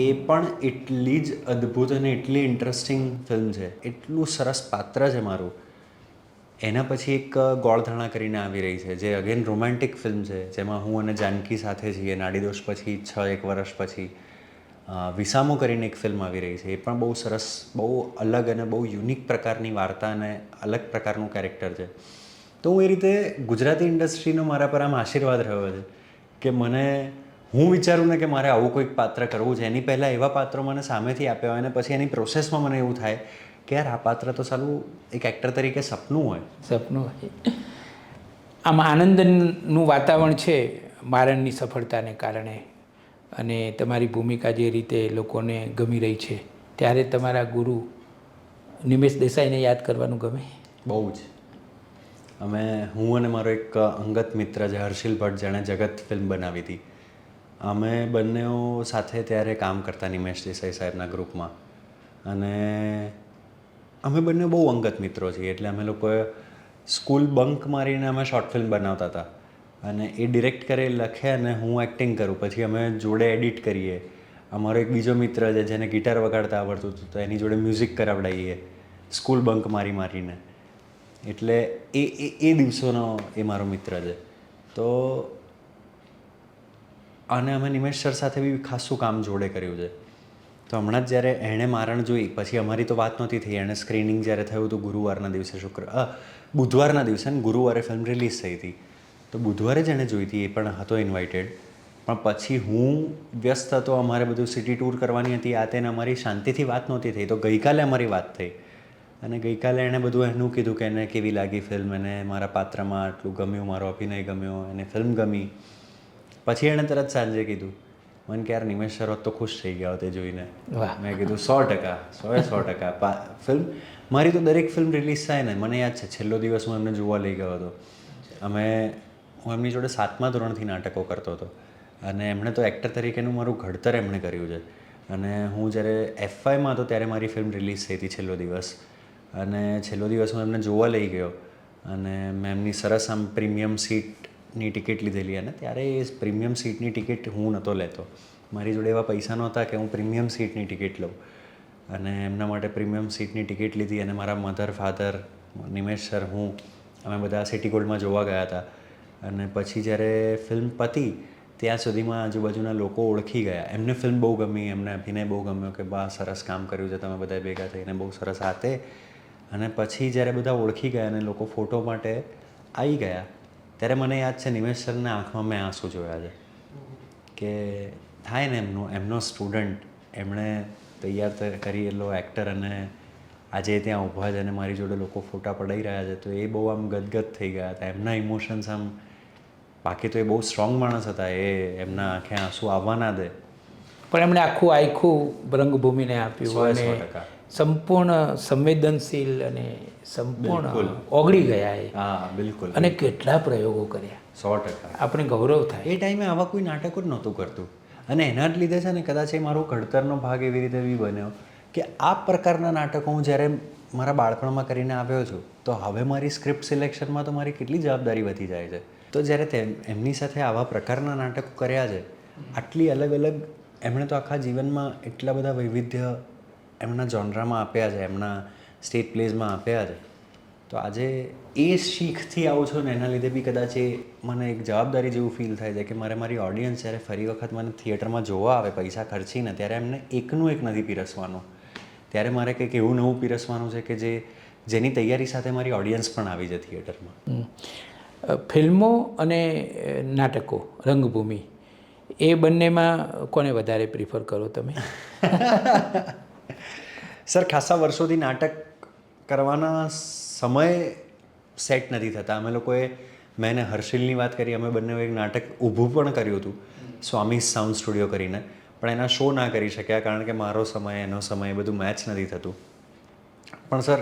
એ પણ એટલી જ અદ્ભુત અને એટલી ઇન્ટરેસ્ટિંગ ફિલ્મ છે, એટલું સરસ પાત્ર છે મારું. એના પછી એક ગોળધાણા કરીને આવી રહી છે, જે અગેન રોમેન્ટિક ફિલ્મ છે, જેમાં હું અને જાનકી સાથે છીએ. નાડીદોષ પછી 1 વર્ષ પછી વિસામો કરીને એક ફિલ્મ આવી રહી છે. એ પણ બહુ સરસ, બહુ અલગ અને બહુ યુનિક પ્રકારની વાર્તા અને અલગ પ્રકારનું કેરેક્ટર છે. તો હું એ રીતે ગુજરાતી ઇન્ડસ્ટ્રીનો મારા પર આમ આશીર્વાદ રહ્યો છે કે હું વિચારું ને કે મારે આવું કોઈક પાત્ર કરવું છે, એની પહેલાં એવા પાત્રો મને સામેથી આપ્યા હોય અને પછી એની પ્રોસેસમાં મને એવું થાય કે યાર આ પાત્ર તો સાલું એક એક્ટર તરીકે સપનું હોય. આમ આનંદનું વાતાવરણ છે મારણની સફળતાને કારણે, અને તમારી ભૂમિકા જે રીતે લોકોને ગમી રહી છે, ત્યારે તમારા ગુરુ નિમેશ દેસાઈને યાદ કરવાનું ગમે? બહુ જ. હું અને મારો એક અંગત મિત્ર છે હર્ષિલ ભટ્ટ, જેણે જગત ફિલ્મ બનાવી હતી. અમે બંનેઓ સાથે ત્યારે કામ કરતા નિમેશ દેસાઈ સાહેબના ગ્રુપમાં. અને અમે બંને બહુ અંગત મિત્રો છીએ, એટલે અમે લોકોએ સ્કૂલ બંક મારીને અમે શોર્ટ ફિલ્મ બનાવતા હતા. અને એ ડિરેક્ટ કરે, લખે અને હું એક્ટિંગ કરું, પછી અમે જોડે એડિટ કરીએ. અમારો એક બીજો મિત્ર છે જેને ગિટાર વગાડતા આવડતું હતું, તો એની જોડે મ્યુઝિક કરાવડાવીએ સ્કૂલ બંક મારીને. એટલે એ દિવસોનો એ મારો મિત્ર છે. તો અને અમે નિમેશ સર સાથે બી ખાસું કામ જોડે કર્યું છે. તો હમણાં જ જ્યારે એણે મારણ જોઈ, પછી અમારી તો વાત નહોતી થઈ. એણે સ્ક્રીનિંગ જ્યારે થયું હતું બુધવારના દિવસે ને ગુરુવારે ફિલ્મ રિલીઝ થઈ હતી. તો બુધવારે જ એણે જોઈ હતી, એ પણ હતો ઇન્વાઇટેડ. પણ પછી હું વ્યસ્ત હતો, અમારે બધું સિટી ટૂર કરવાની હતી, આ તેને અમારી શાંતિથી વાત નહોતી થઈ. તો ગઈકાલે અમારી વાત થઈ અને ગઈકાલે એણે બધું એનું કીધું કે એને કેવી લાગી ફિલ્મ, એને મારા પાત્રમાં આટલું ગમ્યું, મારો અભિનય ગમ્યો, એને ફિલ્મ ગમી. પછી એણે તરત સાંજે કીધું મને કે યાર નિમેશ સર હોત તો ખુશ થઈ ગયા હોત એ જોઈને. મેં કીધું 100%. ફિલ્મ મારી તો દરેક ફિલ્મ રિલીઝ થાય ને, મને યાદ છે છેલ્લો દિવસ હું એમને જોવા લઈ ગયો હતો. હું એમની જોડે 7મા ધોરણથી નાટકો કરતો હતો અને એમણે તો એક્ટર તરીકેનું મારું ઘડતર એમણે કર્યું છે. અને હું જ્યારે F5માં હતો ત્યારે મારી ફિલ્મ રિલીઝ થઈ હતી છેલ્લો દિવસ. અને છેલ્લો દિવસ હું એમને જોવા લઈ ગયો અને મેં એમની સરસ આમ પ્રીમિયમ સીટની ટિકિટ લીધેલી. અને ત્યારે એ પ્રીમિયમ સીટની ટિકિટ હું નહોતો લેતો, મારી જોડે એવા પૈસા નહોતા કે હું પ્રીમિયમ સીટની ટિકિટ લઉં. અને એમના માટે પ્રીમિયમ સીટની ટિકિટ લીધી અને મારા મધર, ફાધર, નિમેશ સર, અમે બધા સિટી ગોલ્ડમાં જોવા ગયા હતા. અને પછી જ્યારે ફિલ્મ પતી ત્યાં સુધીમાં આજુબાજુના લોકો ઓળખી ગયા. એમને ફિલ્મ બહુ ગમી, એમને અભિનય બહુ ગમ્યો કે બા સરસ કામ કર્યું છે તમે બધાએ ભેગા થઈને, બહુ સરસ હાથે. અને પછી જ્યારે બધા ઓળખી ગયા અને લોકો ફોટો માટે આવી ગયા, ત્યારે મને યાદ છે નિમેશ સરના આંખમાં મેં આંસુ જોયા છે કે થાય ને એમનો સ્ટુડન્ટ, એમણે તૈયાર કરેલો એક્ટર, અને આજે ત્યાં ઊભા છે અને મારી જોડે લોકો ફોટા પડાવી રહ્યા છે. તો એ બહુ આમ ગદગદ થઈ ગયા હતા. એમના ઇમોશન્સ આમ, બાકી તો એ બહુ સ્ટ્રોંગ માણસ હતા, એ એમના આંખે આંસુ આવવા ના દે. પણ એમણે આખું રંગભૂમિને આપ્યું અને સંપૂર્ણ સંવેદનશીલ અને સંપૂર્ણ ઓગળી ગયા એ. હા, બિલકુલ. અને કેટલા પ્રયોગો કર્યા. 100%. આપણે ગૌરવ થાય. એ ટાઈમે આવા કોઈ નાટકો જ નહોતું કરતું. અને એના જ લીધે છે ને કદાચ એ મારો ઘડતરનો ભાગ એવી રીતે બી બન્યો કે આ પ્રકારના નાટકો હું જ્યારે મારા બાળપણમાં કરીને આવ્યો છું તો હવે મારી સ્ક્રિપ્ટ સિલેક્શનમાં તો મારી કેટલી જવાબદારી વધી જાય છે. તો જ્યારે એમની સાથે આવા પ્રકારના નાટકો કર્યા છે, આટલી અલગ અલગ, એમણે તો આખા જીવનમાં એટલા બધા વૈવિધ્ય એમના જોનરામાં આપ્યા છે, એમના સ્ટેજ પ્લેઝમાં આપ્યા છે. તો આજે એ શીખથી આવું છું ને એના લીધે બી કદાચ એ મને એક જવાબદારી જેવું ફીલ થાય છે કે મારે મારી ઓડિયન્સ જ્યારે ફરી વખત મને થિયેટરમાં જોવા આવે પૈસા ખર્ચીને, ત્યારે એમને એકનું એક નથી પીરસવાનું, ત્યારે મારે કંઈક એવું નવું પીરસવાનું છે કે જેની તૈયારી સાથે મારી ઓડિયન્સ પણ આવી જાય થિયેટરમાં. ફિલ્મો અને નાટકો, રંગભૂમિ, એ બંનેમાં કોને વધારે પ્રિફર કરો તમે? સર, ખાસા વર્ષોથી નાટક કરવાના સમય સેટ નથી થતા. અમે લોકોએ, મેં હર્ષિલની વાત કરી, અમે બંને એક નાટક ઊભું પણ કર્યું હતું, સ્વામી સાઉન્ડ સ્ટુડિયો કરીને, પણ એના શો ના કરી શક્યા કારણ કે મારો સમય, એનો સમય, એ બધું મેચ નથી થતું. પણ સર,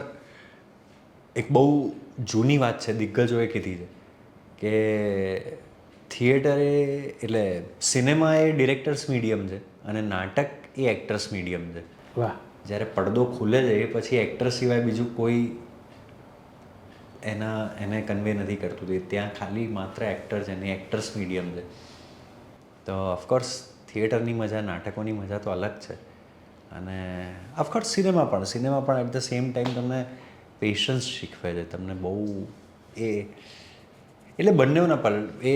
એક બહુ જૂની વાત છે, દિગ્ગજોએ કીધી છે કે થિયેટરે એટલે સિનેમા એ ડિરેક્ટર્સ મીડિયમ છે અને નાટક એ એક્ટર્સ મીડિયમ છે. વાહ. જ્યારે પડદો ખુલે છે એ પછી એક્ટર સિવાય બીજું કોઈ એને કન્વે નથી કરતું. ત્યાં ખાલી માત્ર એક્ટર છે અને એક્ટર્સ મીડિયમ છે. તો ઓફકોર્સ થિયેટરની મજા, નાટકોની મજા તો અલગ છે. અને ઓફકોર્સ સિનેમા પણ એટ ધ સેમ ટાઈમ તમને પેશન્સ શીખવે છે, તમને બહુ એટલે બંનેઓના પર એ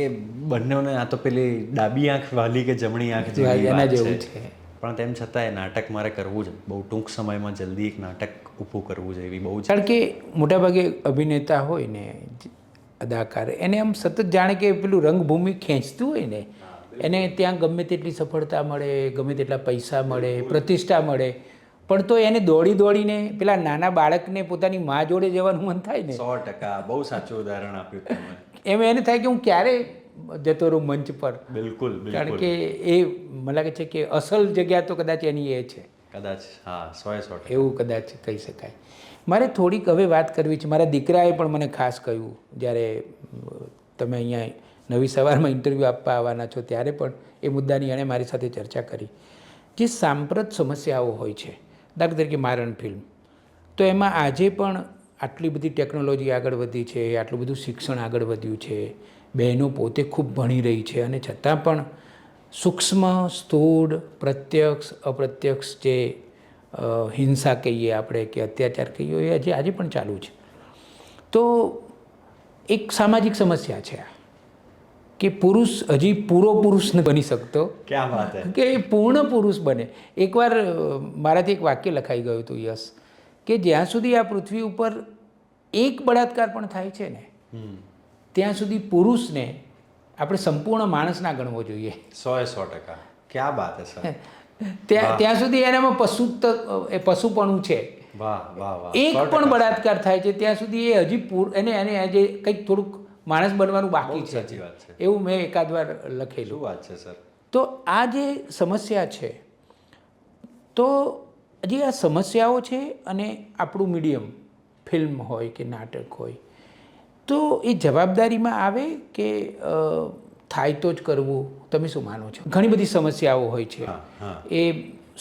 બંનેઓને, આ તો પેલી ડાબી આંખ વાલી કે જમણી આંખ જેવી વાત છે. પણ તેમ છતાં એ નાટક મારે કરવું છે, બહુ ટૂંક સમયમાં જલ્દી એક નાટક ઊભું કરવું છે એવી બહુ છે. કારણ કે મોટાભાગે અભિનેતા હોય ને, અદાકાર, એને આમ સતત જાણે કે પેલું રંગભૂમિ ખેંચતું હોય ને, એને ત્યાં ગમે તેટલી સફળતા મળે, ગમે તેટલા પૈસા મળે, પ્રતિષ્ઠા મળે, પણ તો એને દોડીને પેલા નાના બાળકને પોતાની મા જોડે જવાનું મન થાય ને. 100%, બહુ સાચું ઉદાહરણ આપ્યું તમે. એમ એને થાય કે હું ક્યારે જતો રહું મંચ પર. બિલકુલ. કારણ કે એ મને લાગે છે કે અસલ જગ્યા તો કદાચ એની એ છે. કદાચ, હા, 100%. એવું કદાચ કહી શકાય. મારે થોડીક હવે વાત કરવી છે. મારા દીકરાએ પણ મને ખાસ કહ્યું, જ્યારે તમે અહીંયા નવી સવારમાં ઇન્ટરવ્યૂ આપવા આવવાના છો ત્યારે પણ એ મુદ્દાની એણે મારી સાથે ચર્ચા કરી. જે સાંપ્રત સમસ્યાઓ હોય છે, દાખલા તરીકે મારણ ફિલ્મ, તો એમાં આજે પણ આટલી બધી ટેકનોલોજી આગળ વધી છે, આટલું બધું શિક્ષણ આગળ વધ્યું છે, બહેનો પોતે ખૂબ ભણી રહી છે, અને છતાં પણ સૂક્ષ્મ, સ્થૂળ, પ્રત્યક્ષ, અપ્રત્યક્ષ જે હિંસા કહીએ આપણે કે અત્યાચાર કહીએ, એ આજે પણ ચાલુ છે. તો એક સામાજિક સમસ્યા છે આ, કે પુરુષ હજી પૂરો પુરુષ ન બની શકતો. ક્યાં વાત હે. કે એ પૂર્ણ પુરુષ બને. એકવાર મારાથી એક વાક્ય લખાઈ ગયું હતું, યસ, કે જ્યાં સુધી આ પૃથ્વી ઉપર એક બળાત્કાર પણ થાય છે ને, ત્યાં સુધી પુરુષને આપણે સંપૂર્ણ માણસ ના ગણવો જોઈએ. 100%. ક્યાં વાત હે સર. ત્યાં સુધી એનામાં પશુપણું છે. વાહ વાહ વાહ. એક પણ બળાત્કાર થાય છે ત્યાં સુધી એ હજી એને આજે કંઈક થોડુંક માણસ બનવાનું બાકી છે. સાચી વાત છે. એવું મેં એકાદ વાર લખેલું. શું વાત છે સર. તો આ જે સમસ્યા છે, તો જે આ સમસ્યાઓ છે, અને આપણું મીડિયમ ફિલ્મ હોય કે નાટક હોય, તો એ જવાબદારીમાં આવે કે થાય તો જ કરવું? તમે શું માનો છો? ઘણી બધી સમસ્યાઓ હોય છે, એ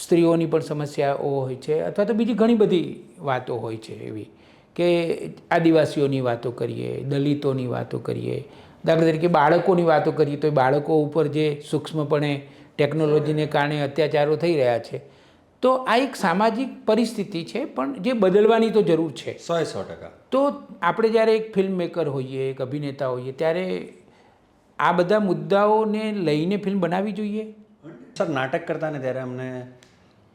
સ્ત્રીઓની પણ સમસ્યાઓ હોય છે, અથવા તો બીજી ઘણી બધી વાતો હોય છે એવી, કે આદિવાસીઓની વાતો કરીએ, દલિતોની વાતો કરીએ, દાખલા તરીકે બાળકોની વાતો કરીએ, તો એ બાળકો ઉપર જે સૂક્ષ્મપણે ટેકનોલોજીને કારણે અત્યાચારો થઈ રહ્યા છે, તો આ એક સામાજિક પરિસ્થિતિ છે, પણ જે બદલવાની તો જરૂર છે. 100%. તો આપણે જ્યારે એક ફિલ્મ મેકર હોઈએ, એક અભિનેતા હોઈએ, ત્યારે આ બધા મુદ્દાઓને લઈને ફિલ્મ બનાવવી જોઈએ. સર, નાટક કરતા ને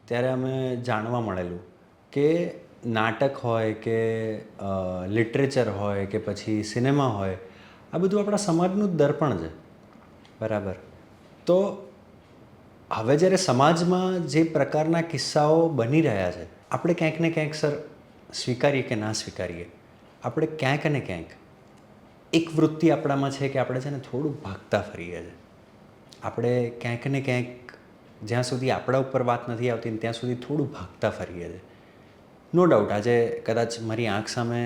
ત્યારે અમે જાણવા મળેલું કે નાટક હોય કે લિટરેચર હોય કે પછી સિનેમા હોય, આ બધું આપણા સમાજનું જ દર્પણ છે, બરાબર? તો હવે જ્યારે સમાજમાં જે પ્રકારના કિસ્સાઓ બની રહ્યા છે, આપણે ક્યાંક ને ક્યાંક સર, સ્વીકારીએ કે ના સ્વીકારીએ, આપણે ક્યાંક ને ક્યાંક એક વૃત્તિ આપણામાં છે કે આપણે છે ને થોડું ભાગતા ફરીએ છીએ. આપણે ક્યાંક ને ક્યાંક જ્યાં સુધી આપણા ઉપર વાત નથી આવતી ત્યાં સુધી થોડું ભાગતા ફરીએ છીએ. નો ડાઉટ આજે કદાચ મારી આંખ સામે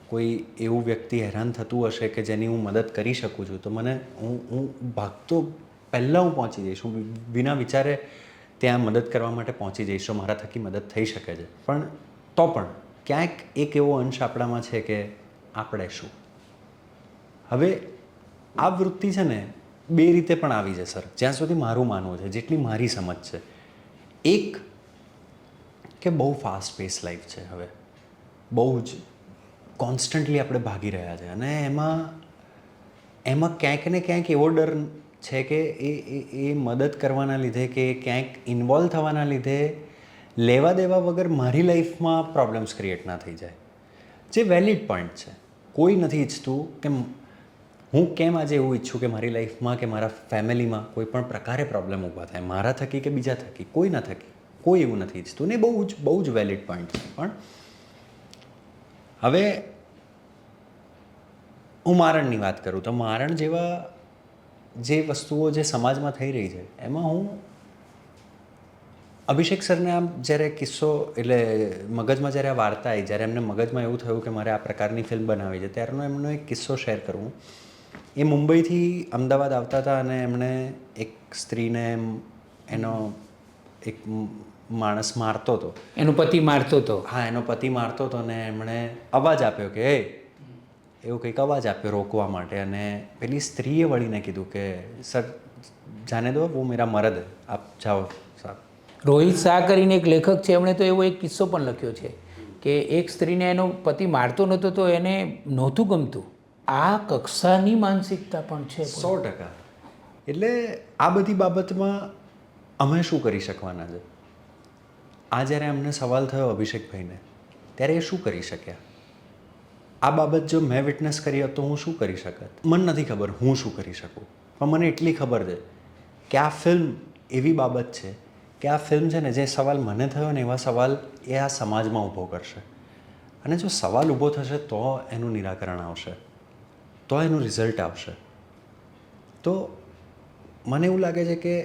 કોઈ એવું વ્યક્તિ હેરાન થતું હશે કે જેની હું મદદ કરી શકું છું, તો હું ભાગતો પહેલાં હું પહોંચી જઈશ, હું વિના વિચારે ત્યાં મદદ કરવા માટે પહોંચી જઈશ, તો મારા થકી મદદ થઈ શકે છે. પણ તો પણ ક્યાંક એક એવો અંશ આપણામાં છે કે આપણે શું. હવે આ વૃત્તિ છે ને બે રીતે પણ આવી છે સર, જ્યાં સુધી મારું માનવું છે, જેટલી મારી સમજ છે. એક કે બહુ ફાસ્ટ પેસ લાઈફ છે હવે, બહુ જ કોન્સ્ટન્ટલી આપણે ભાગી રહ્યા છે, અને એમાં ક્યાંક ને ક્યાંક એવો ડર છે કે એ મદદ કરવાના લીધે કે ક્યાંક ઇન્વોલ્વ થવાના લીધે લેવા દેવા વગર મારી લાઈફમાં પ્રોબ્લેમ્સ ક્રિએટ ના થઈ જાય, જે વેલિડ પોઈન્ટ છે. કોઈ નથી ઈચ્છતું કે હું કેમ આજે એવું ઈચ્છું કે મારી લાઈફમાં કે મારા ફેમિલીમાં કોઈ પણ પ્રકારે પ્રોબ્લેમ ઊભા થાય, મારા થકી કે બીજા થકી, કોઈના થકી, કોઈ એવું નથી ઈચ્છતું. ને બહુ જ વેલિડ પોઈન્ટ છે. પણ હવે હું મારણની વાત કરું તો મારણ જેવા જે વસ્તુઓ જે સમાજમાં થઈ રહી છે, એમાં હું અભિષેક સરને આમ જ્યારે કિસ્સો એટલે મગજમાં જ્યારે આ વાર્તા આવી, જ્યારે એમને મગજમાં એવું થયું કે મારે આ પ્રકારની ફિલ્મ બનાવી છે, ત્યારનો એમનો એક કિસ્સો શેર કરું. એ મુંબઈથી અમદાવાદ આવતા હતા અને એમણે એક સ્ત્રીને એનો એક માણસ મારતો હતો, એનો પતિ મારતો હતો. હા, એનો પતિ મારતો હતો, અને એમણે અવાજ આપ્યો કે એવું કંઈક અવાજ આપ્યો રોકવા માટે, અને પેલી સ્ત્રીએ વળીને કીધું કે સર જાને દો, વો મેરા મરદ હે, આપ જાઓ સાહેબ. રોહિત શાહ કરીને એક લેખક છે, એમણે તો એવો એક કિસ્સો પણ લખ્યો છે કે એક સ્ત્રીને એનો પતિ મારતો નહોતો તો એને નહોતું ગમતું. આ કક્ષાની માનસિકતા પણ છે. 100%. એટલે આ બધી બાબતમાં અમે શું કરી શકવાના છે? આ જ્યારે અમને સવાલ થયો અભિષેકભાઈને, ત્યારે એ શું કરી શક્યા? આ બાબત જો મેં વિટનેસ કરી હોત તો હું શું કરી શકત? મને નથી ખબર હું શું કરી શકું, પણ મને એટલી ખબર છે કે આ ફિલ્મ એવી બાબત છે કે આ ફિલ્મ છે ને, જે સવાલ મને થયો ને એવા સવાલ એ આ સમાજમાં ઊભો કરશે. અને જો સવાલ ઊભો થશે તો એનું નિરાકરણ આવશે, તો એનું રિઝલ્ટ આવશે. તો મને એવું લાગે છે કે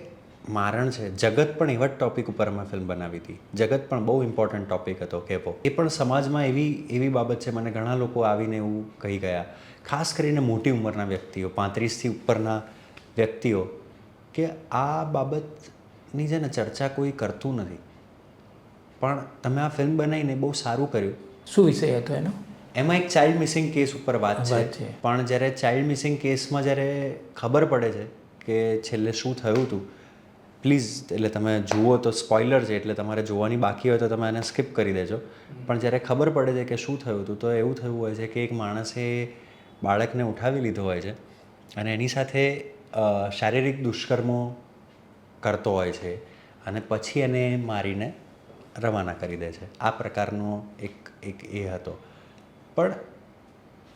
મારણ છે, જગત પણ એવા જ ટૉપિક ઉપર અમે ફિલ્મ બનાવી હતી. જગત પણ બહુ ઇમ્પોર્ટન્ટ ટૉપિક હતો કહેવો. એ પણ સમાજમાં એવી બાબત છે, મને ઘણા લોકો આવીને એવું કહી ગયા, ખાસ કરીને મોટી ઉંમરના વ્યક્તિઓ, 35થી ઉપરના વ્યક્તિઓ, કે આ બાબતની છે ને ચર્ચા કોઈ કરતું નથી, પણ તમે આ ફિલ્મ બનાવીને બહુ સારું કર્યું. શું વિષય હતો એનો? એમાં એક ચાઇલ્ડ મિસિંગ કેસ ઉપર વાત છે. પણ જ્યારે ચાઇલ્ડ મિસિંગ કેસમાં જ્યારે ખબર પડે છે કે છેલ્લે શું થયું હતું, પ્લીઝ એટલે તમે જુઓ તો સ્પોઇલર છે, એટલે તમારે જોવાની બાકી હોય તો તમે એને સ્કીપ કરી દેજો. પણ જ્યારે ખબર પડે છે કે શું થયું હતું, તો એવું થયું હોય છે કે એક માણસે બાળકને ઉઠાવી લીધો હોય છે અને એની સાથે શારીરિક દુષ્કર્મો કરતો હોય છે, અને પછી એને મારીને રવાના કરી દે છે. આ પ્રકારનો એક એ હતો. પણ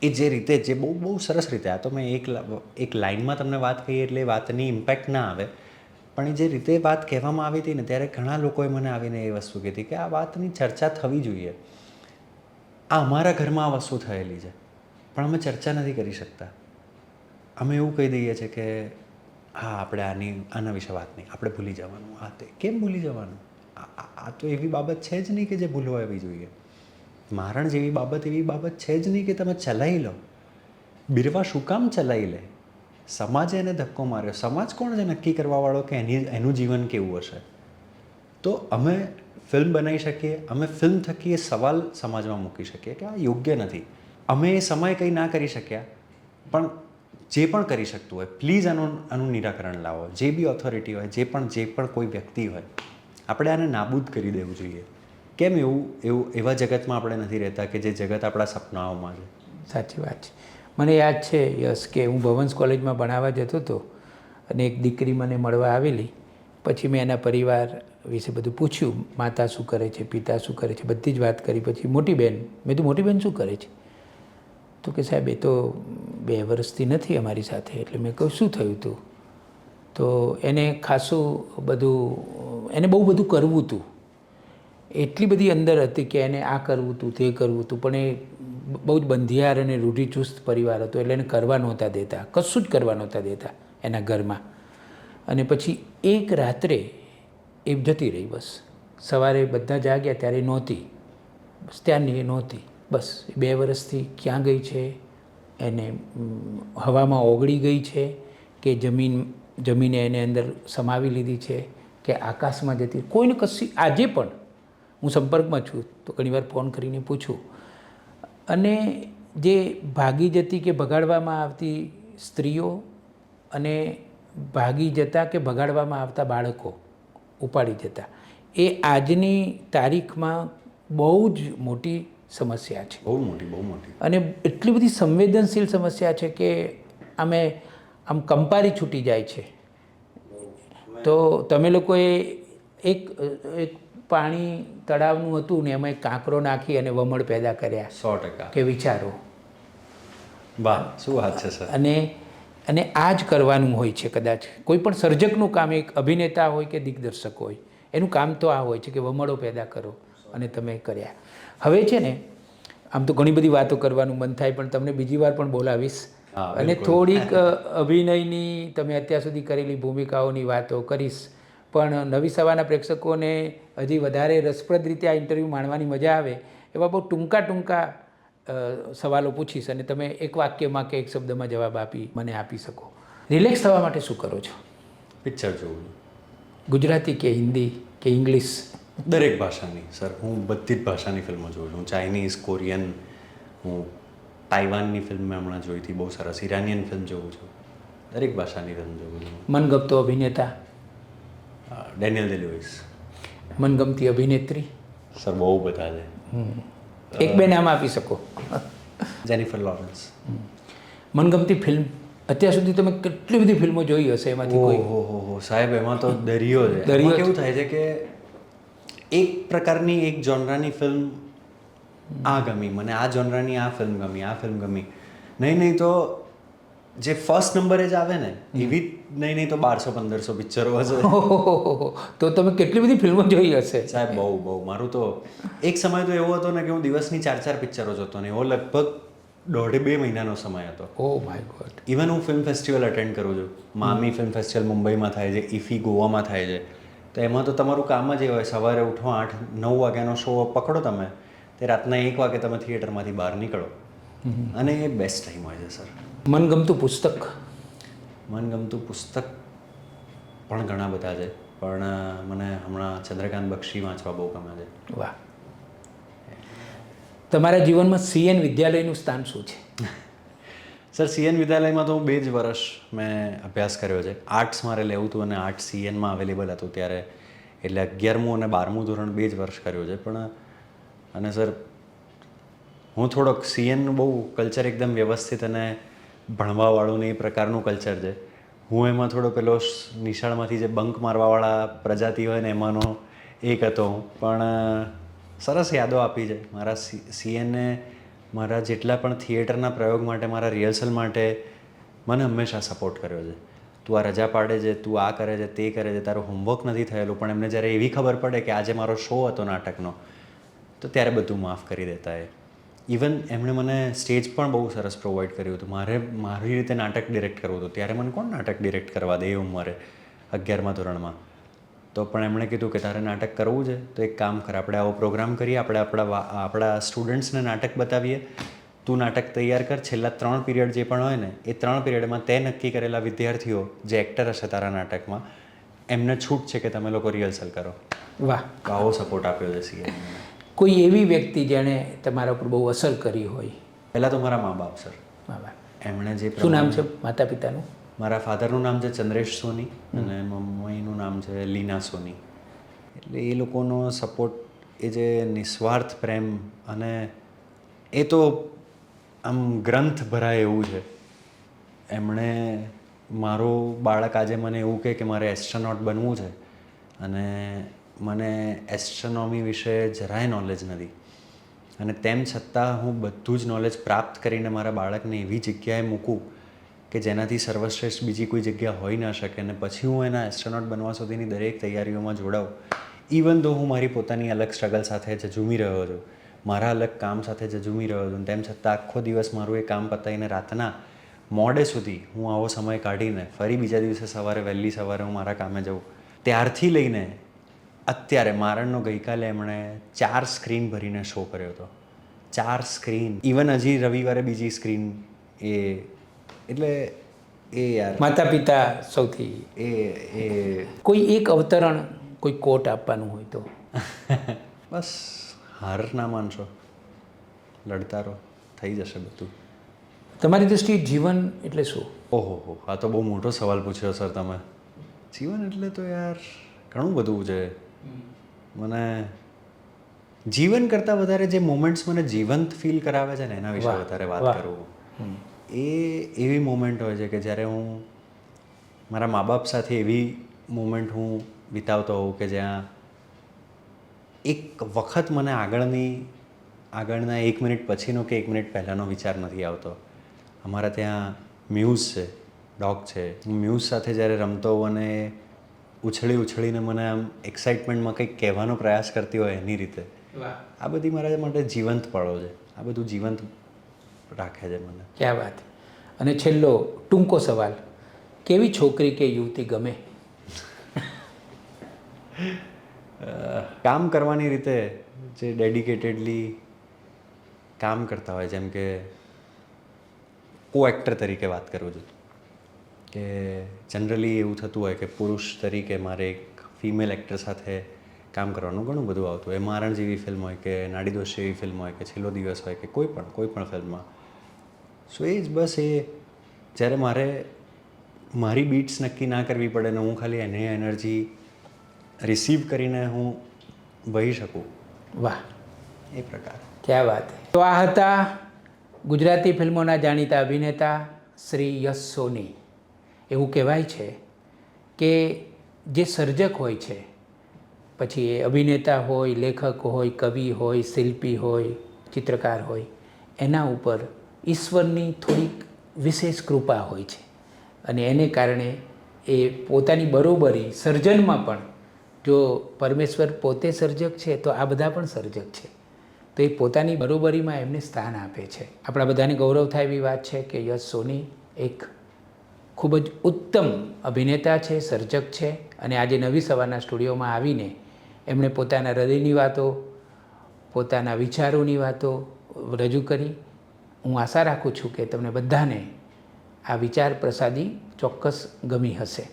એ જે રીતે, જે બહુ સરસ રીતે, આ તો મેં એક લાઇનમાં તમને વાત કહી એટલે વાતની ઇમ્પેક્ટ ના આવે, પણ એ જે રીતે વાત કહેવામાં આવી હતી ને, ત્યારે ઘણા લોકોએ મને આવીને એ વસ્તુ કીધી કે આ વાતની ચર્ચા થવી જોઈએ. આ અમારા ઘરમાં આ વસ્તુ થયેલી છે, પણ અમે ચર્ચા નથી કરી શકતા. અમે એવું કહી દઈએ છીએ કે હા, આપણે આના વિશે વાત નહીં, આપણે ભૂલી જવાનું. હા, તે કેમ ભૂલી જવાનું? આ તો એવી બાબત છે જ નહીં કે જે ભૂલવા આવવી જોઈએ. મારણ જેવી બાબત એવી બાબત છે જ નહીં કે તમે ચલાવી લો. બિરવા શું કામ ચલાવી લે? સમાજે એને ધક્કો માર્યો. સમાજ કોણ છે નક્કી કરવાવાળો કે એનું જીવન કેવું હશે? તો અમે ફિલ્મ બનાવી શકીએ, અમે ફિલ્મ થકી એ સવાલ સમાજમાં મૂકી શકીએ કે આ યોગ્ય નથી. અમે એ સમય કંઈ ના કરી શક્યા, પણ જે પણ કરી શકતું હોય, પ્લીઝ આનું નિરાકરણ લાવો. જે બી ઓથોરિટી હોય, જે પણ કોઈ વ્યક્તિ હોય, આપણે આને નાબૂદ કરી દેવું જોઈએ. કેમ એવા જગતમાં આપણે નથી રહેતા કે જે જગત આપણા સપનાઓમાં છે? સાચી વાત છે. મને યાદ છે યસ, કે હું ભવન્સ કોલેજમાં ભણાવવા જતો હતો અને એક દીકરી મને મળવા આવેલી. પછી મેં એના પરિવાર વિશે બધું પૂછ્યું, માતા શું કરે છે, પિતા શું કરે છે, બધી જ વાત કરી. પછી મોટી બહેન, મેં તો મોટી બહેન શું કરે છે? તો કે સાહેબ એ તો 2 વર્ષથી નથી અમારી સાથે. એટલે મેં કહ્યું શું થયું હતું? તો એને ખાસું બધું, એને બહુ બધું કરવું હતું, એટલી બધી અંદર હતી કે એને આ કરવું હતું, તે કરવું હતું, પણ એ બહુ જ બંધિયાર અને રૂઢિચુસ્ત પરિવાર હતો, એટલે એને કરવા નહોતા દેતા, કશું જ કરવા નહોતા દેતા એના ઘરમાં. અને પછી એક રાત્રે એ જતી રહી. બસ સવારે બધા જાગ્યા ત્યારે નહોતી, બસ ત્યારની એ નહોતી. બસ 2 વર્ષથી ક્યાં ગઈ છે, એને હવામાં ઓગળી ગઈ છે કે જમીન જમીને એને અંદર સમાવી લીધી છે કે આકાશમાં જતી કોઈને કશી આજે પણ હું સંપર્કમાં છું તો ઘણીવાર ફોન કરીને પૂછું અને જે ભાગી જતી કે ભગાડવામાં આવતી સ્ત્રીઓ અને ભાગી જતા કે ભગાડવામાં આવતા બાળકો ઉપાડી જતા એ આજની તારીખમાં બહુ જ મોટી સમસ્યા છે, બહુ મોટી. અને એટલી બધી સંવેદનશીલ સમસ્યા છે કે આમ કંપારી છૂટી જાય છે. તો તમે લોકોએ એક પાણી તળાવનું હતું ને એમાં એક કાંકરો નાખી અને વમળ પેદા કર્યા 100% કે વિચારો. વાહ, શું વાત છે સર. અને આ જ કરવાનું હોય છે કદાચ કોઈ પણ સર્જકનું કામ, એક અભિનેતા હોય કે દિગ્દર્શક હોય એનું કામ તો આ હોય છે કે વમળો પેદા કરો અને તમે કર્યા. હવે છે ને આમ તો ઘણી બધી વાતો કરવાનું મન થાય પણ તમને બીજી વાર પણ બોલાવીશ અને થોડીક અભિનયની તમે અત્યાર સુધી કરેલી ભૂમિકાઓની વાતો કરીશ. પણ નવી સવારના પ્રેક્ષકોને હજી વધારે રસપ્રદ રીતે આ ઇન્ટરવ્યૂ માણવાની મજા આવે એવા બહુ ટૂંકા સવાલો પૂછીશ અને તમે એક વાક્યમાં કે એક શબ્દમાં જવાબ મને આપી શકો. રિલેક્સ થવા માટે શું કરો છો? પિક્ચર જોવું. ગુજરાતી કે હિન્દી કે ઇંગ્લિશ? દરેક ભાષાની સર, હું બધી જ ભાષાની ફિલ્મો જોઉં છું. ચાઇનીઝ, કોરિયન, હું તાઇવાનની ફિલ્મ મેં હમણાં જોઈ હતી, બહુ સરસ. ઈરાનિયન ફિલ્મ જોઉં છું. દરેક ભાષાની ફિલ્મ જોઉં છું. મનગમતો અભિનેતા? Daniel Day Lewis. મનગમતી અભિનેત્રી? સર બહુ બધા છે. એક બે નામ આપી શકો. Jennifer Lawrence. મનગમતી ફિલ્મ? અત્યાર સુધી તમે કેટલી બધી ફિલ્મો જોઈ હશે, એમાંથી કોઈ? ઓહો સાહેબ, એમાં તો દરિયો છે. દરિયો કેવું થાય છે કે એક પ્રકારની એક જોનરાની ફિલ્મ આ ગમી મને, આ જોનરાની આ ફિલ્મ ગમી. નહીં તો જે ફર્સ્ટ નંબરે જ આવે ને એવી નહીં તો 1200-1500 પિક્ચરો હશે. તો તમે કેટલી બધી ફિલ્મો જોઈ હશે સાહેબ. બહુ. મારું તો એક સમય તો એવો હતો ને કે હું દિવસની 4 પિક્ચરો જોતો ને એવો લગભગ 1.5-2 મહિનાનો સમય હતો. Oh my God. ઇવન હું ફિલ્મ ફેસ્ટિવલ અટેન્ડ કરું છું. મામી ફિલ્મ ફેસ્ટિવલ મુંબઈમાં થાય છે, ઇફી ગોવામાં થાય છે. તો એમાં તો તમારું કામ જ એ હોય, સવારે ઉઠો 8-9 વાગ્યાનો શો પકડો તમે, તે રાતના 1 વાગે તમે થિયેટરમાંથી બહાર નીકળો, અને એ બેસ્ટ ટાઈમ હોય છે સર. મનગમતું પુસ્તક? મનગમતું પુસ્તક પણ ઘણા બધા છે, પણ મને હમણાં ચંદ્રકાંત બક્ષી વાંચવા બહુ ગમે છે. વાહ. તમારા જીવનમાં CN વિદ્યાલયનું સ્થાન શું છે? સર, CN વિદ્યાલયમાં તો હું 2 જ વર્ષ મેં અભ્યાસ કર્યો છે. આર્ટ્સ મારે લેવું હતું અને આર્ટ્સ CNમાં અવેલેબલ હતું ત્યારે, એટલે 11મું અને 12મું ધોરણ 2 જ વર્ષ કર્યો છે. પણ અને સર, હું થોડોક CNનું બહુ કલ્ચર એકદમ વ્યવસ્થિત અને ભણવાવાળું ને એ પ્રકારનું કલ્ચર છે. હું એમાં થોડો પેલો નિશાળમાંથી જે બંક મારવાવાળા પ્રજાતિ હોય ને એમાંનો એક હતો હું. પણ સરસ યાદો આપી છે મારા CNએ. મારા જેટલા પણ થિયેટરના પ્રયોગ માટે, મારા રિહર્સલ માટે મને હંમેશા સપોર્ટ કર્યો છે. તું આ રજા પાડે છે, તું આ કરે છે, તે કરે છે, તારું હોમવર્ક નથી થયેલું, પણ એમને જ્યારે એવી ખબર પડે કે આજે મારો શો હતો નાટકનો, તો ત્યારે બધું માફ કરી દેતા એ. ઇવન એમણે મને સ્ટેજ પણ બહુ સરસ પ્રોવાઈડ કર્યું હતું. મારી રીતે નાટક ડિરેક્ટ કરવું હતું, ત્યારે મને કોણ નાટક ડિરેક્ટ કરવા દે એ ઉંમરે, 11મા ધોરણમાં. તો પણ એમણે કીધું કે તારે નાટક કરવું છે તો એક કામ કર, આપણે આવો પ્રોગ્રામ કરીએ, આપણે આપણા સ્ટુડન્ટ્સને નાટક બતાવીએ, તું નાટક તૈયાર કર, છેલ્લા 3 પીરિયડ જે પણ હોય ને એ 3 પીરિયડમાં તે નક્કી કરેલા વિદ્યાર્થીઓ જે એક્ટર હશે તારા નાટકમાં, એમને છૂટ છે કે તમે લોકો રિહર્સલ કરો. વાહ. આવો સપોર્ટ આપ્યો છે CN. કોઈ એવી વ્યક્તિ જેણે તમારા ઉપર બહુ અસર કરી હોય? પહેલાં તો મારા મા બાપ સર. એમણે જે, શું નામ છે માતા પિતાનું? મારા ફાધરનું નામ છે ચંદ્રેશ સોની અને મમ્મીનું નામ છે લીના સોની. એટલે એ લોકોનો સપોર્ટ, એ જે નિસ્વાર્થ પ્રેમ, અને એ તો આમ ગ્રંથ ભરાય એવું છે. એમણે મારું બાળક આજે મને એવું કહે કે મારે એસ્ટ્રોનોટ બનવું છે, અને મને એસ્ટ્રોનોમી વિશે જરાય નોલેજ નથી, અને તેમ છતાં હું બધું જ નોલેજ પ્રાપ્ત કરીને મારા બાળકને એવી જગ્યાએ મૂકું કે જેનાથી સર્વશ્રેષ્ઠ બીજી કોઈ જગ્યા હોઈ ના શકે, અને પછી હું એના એસ્ટ્રોનોટ બનવા સુધીની દરેક તૈયારીઓમાં જોડાઉં. ઇવન તો હું મારી પોતાની અલગ સ્ટ્રગલ સાથે જજુમી રહ્યો છું, મારા અલગ કામ સાથે જજુમી રહ્યો છું, તેમ છતાં આખો દિવસ મારું એ કામ પતાવીને રાતના મોડે સુધી હું આવો સમય કાઢીને ફરી બીજા દિવસે વહેલી સવારે હું મારા કામે જાઉં. ત્યારથી લઈને અત્યારે મારણનો ગઈકાલે એમણે 4 સ્ક્રીન ભરીને શો કર્યો હતો. 4 સ્ક્રીન. ઇવન હજી રવિવારે બીજી સ્ક્રીન. એટલે એ યાર માતા પિતા સૌથી એ કોઈ એક અવતરણ કોઈ કોટ આપવાનું હોય તો બસ હાર ના માનશો, લડતા રહો, થઈ જશે બધું. તમારી દૃષ્ટિએ જીવન એટલે શું? ઓહો, આ તો બહુ મોટો સવાલ પૂછ્યો સર તમે. જીવન એટલે તો યાર ઘણું બધું છે. મને જીવન કરતાં વધારે જે મોમેન્ટ્સ મને જીવંત ફીલ કરાવે છે ને એના વિશે વાહ, વધારે વાત વાહ. કરું. એ એવી મોમેન્ટ હોય છે કે જ્યારે હું મારા મા બાપ સાથે એવી મોમેન્ટ હું વિતાવતો હોઉં કે જ્યાં એક વખત મને આગળના 1 મિનિટ પછીનો કે 1 મિનિટ પહેલાંનો વિચાર નથી આવતો. અમારા ત્યાં મ્યુઝ છે, ડોગ છે. હું મ્યુઝ સાથે જ્યારે રમતો હોઉં અને ઉછળીને મને આમ એક્સાઇટમેન્ટમાં કંઈક કહેવાનો પ્રયાસ કરતી હોય એની રીતે, આ બધી મારા માટે જીવંત પળો છે. આ બધું જીવંત રાખે છે મને. ક્યાં વાત. અને છેલ્લો ટૂંકો સવાલ, કેવી છોકરી કે યુવતી ગમે? કામ કરવાની રીતે જે ડેડિકેટેડલી કામ કરતા હોય, જેમ કે કો એક્ટર તરીકે વાત કરું છું કે જનરલી એવું થતું હોય કે પુરુષ તરીકે મારે એક ફિમેલ એક્ટર સાથે કામ કરવાનું ઘણું બધું આવતું હોય. મારણ જેવી ફિલ્મ હોય કે નાડીદોષ જેવી ફિલ્મ હોય કે છેલ્લો દિવસ હોય કે કોઈ પણ ફિલ્મમાં. સો એ જ બસ એ જ્યારે મારે મારી બીટ્સ નક્કી ના કરવી પડે ને હું ખાલી એની એનર્જી રિસીવ કરીને હું વહી શકું, વાહ, એ પ્રકાર. ક્યાં વાત. તો આ હતા ગુજરાતી ફિલ્મોના જાણીતા અભિનેતા શ્રી યશ સોની. એવું કહેવાય છે કે જે સર્જક હોય છે, પછી એ અભિનેતા હોય, લેખક હોય, કવિ હોય, શિલ્પી હોય, ચિત્રકાર હોય, એના ઉપર ઈશ્વરની થોડીક વિશેષ કૃપા હોય છે અને એને કારણે એ પોતાની બરોબરી સર્જનમાં પણ, જો પરમેશ્વર પોતે સર્જક છે તો આ બધા પણ સર્જક છે, તો એ પોતાની બરોબરીમાં એમને સ્થાન આપે છે. આપણા બધાને ગૌરવ થાય એવી વાત છે કે યશ સોની એક ખૂબ જ ઉત્તમ અભિનેતા છે, સર્જક છે અને આજે નવી સવારના સ્ટુડિયોમાં આવીને એમણે પોતાના હૃદયની વાતો, પોતાના વિચારોની વાતો રજૂ કરી. હું આશા રાખું છું કે તમને બધાને આ વિચાર પ્રસાદી ચોક્કસ ગમી હશે.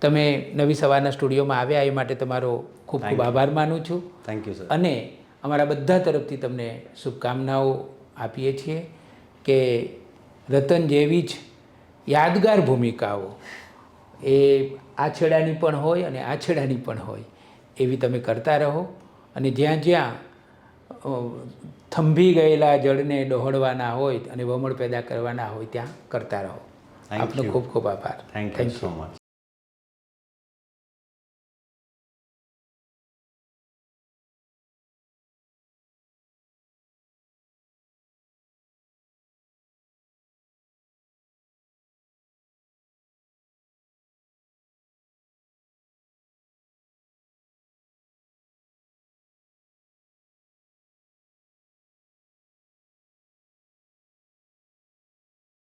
તમે નવી સવારના સ્ટુડિયોમાં આવ્યા એ માટે તમારો ખૂબ ખૂબ આભાર માનું છું. Thank you sir. અને અમારા બધા તરફથી તમને શુભકામનાઓ આપીએ છીએ કે રતન જેવી જ યાદગાર ભૂમિકાઓ એ આ છેડાની પણ હોય અને આ છેડાની પણ હોય એવી તમે કરતા રહો અને જ્યાં જ્યાં થંભી ગયેલા જળને ડહોળવાના હોય અને વમળ પેદા કરવાના હોય ત્યાં કરતા રહો. આપનો ખૂબ ખૂબ આભાર. Thank you so much.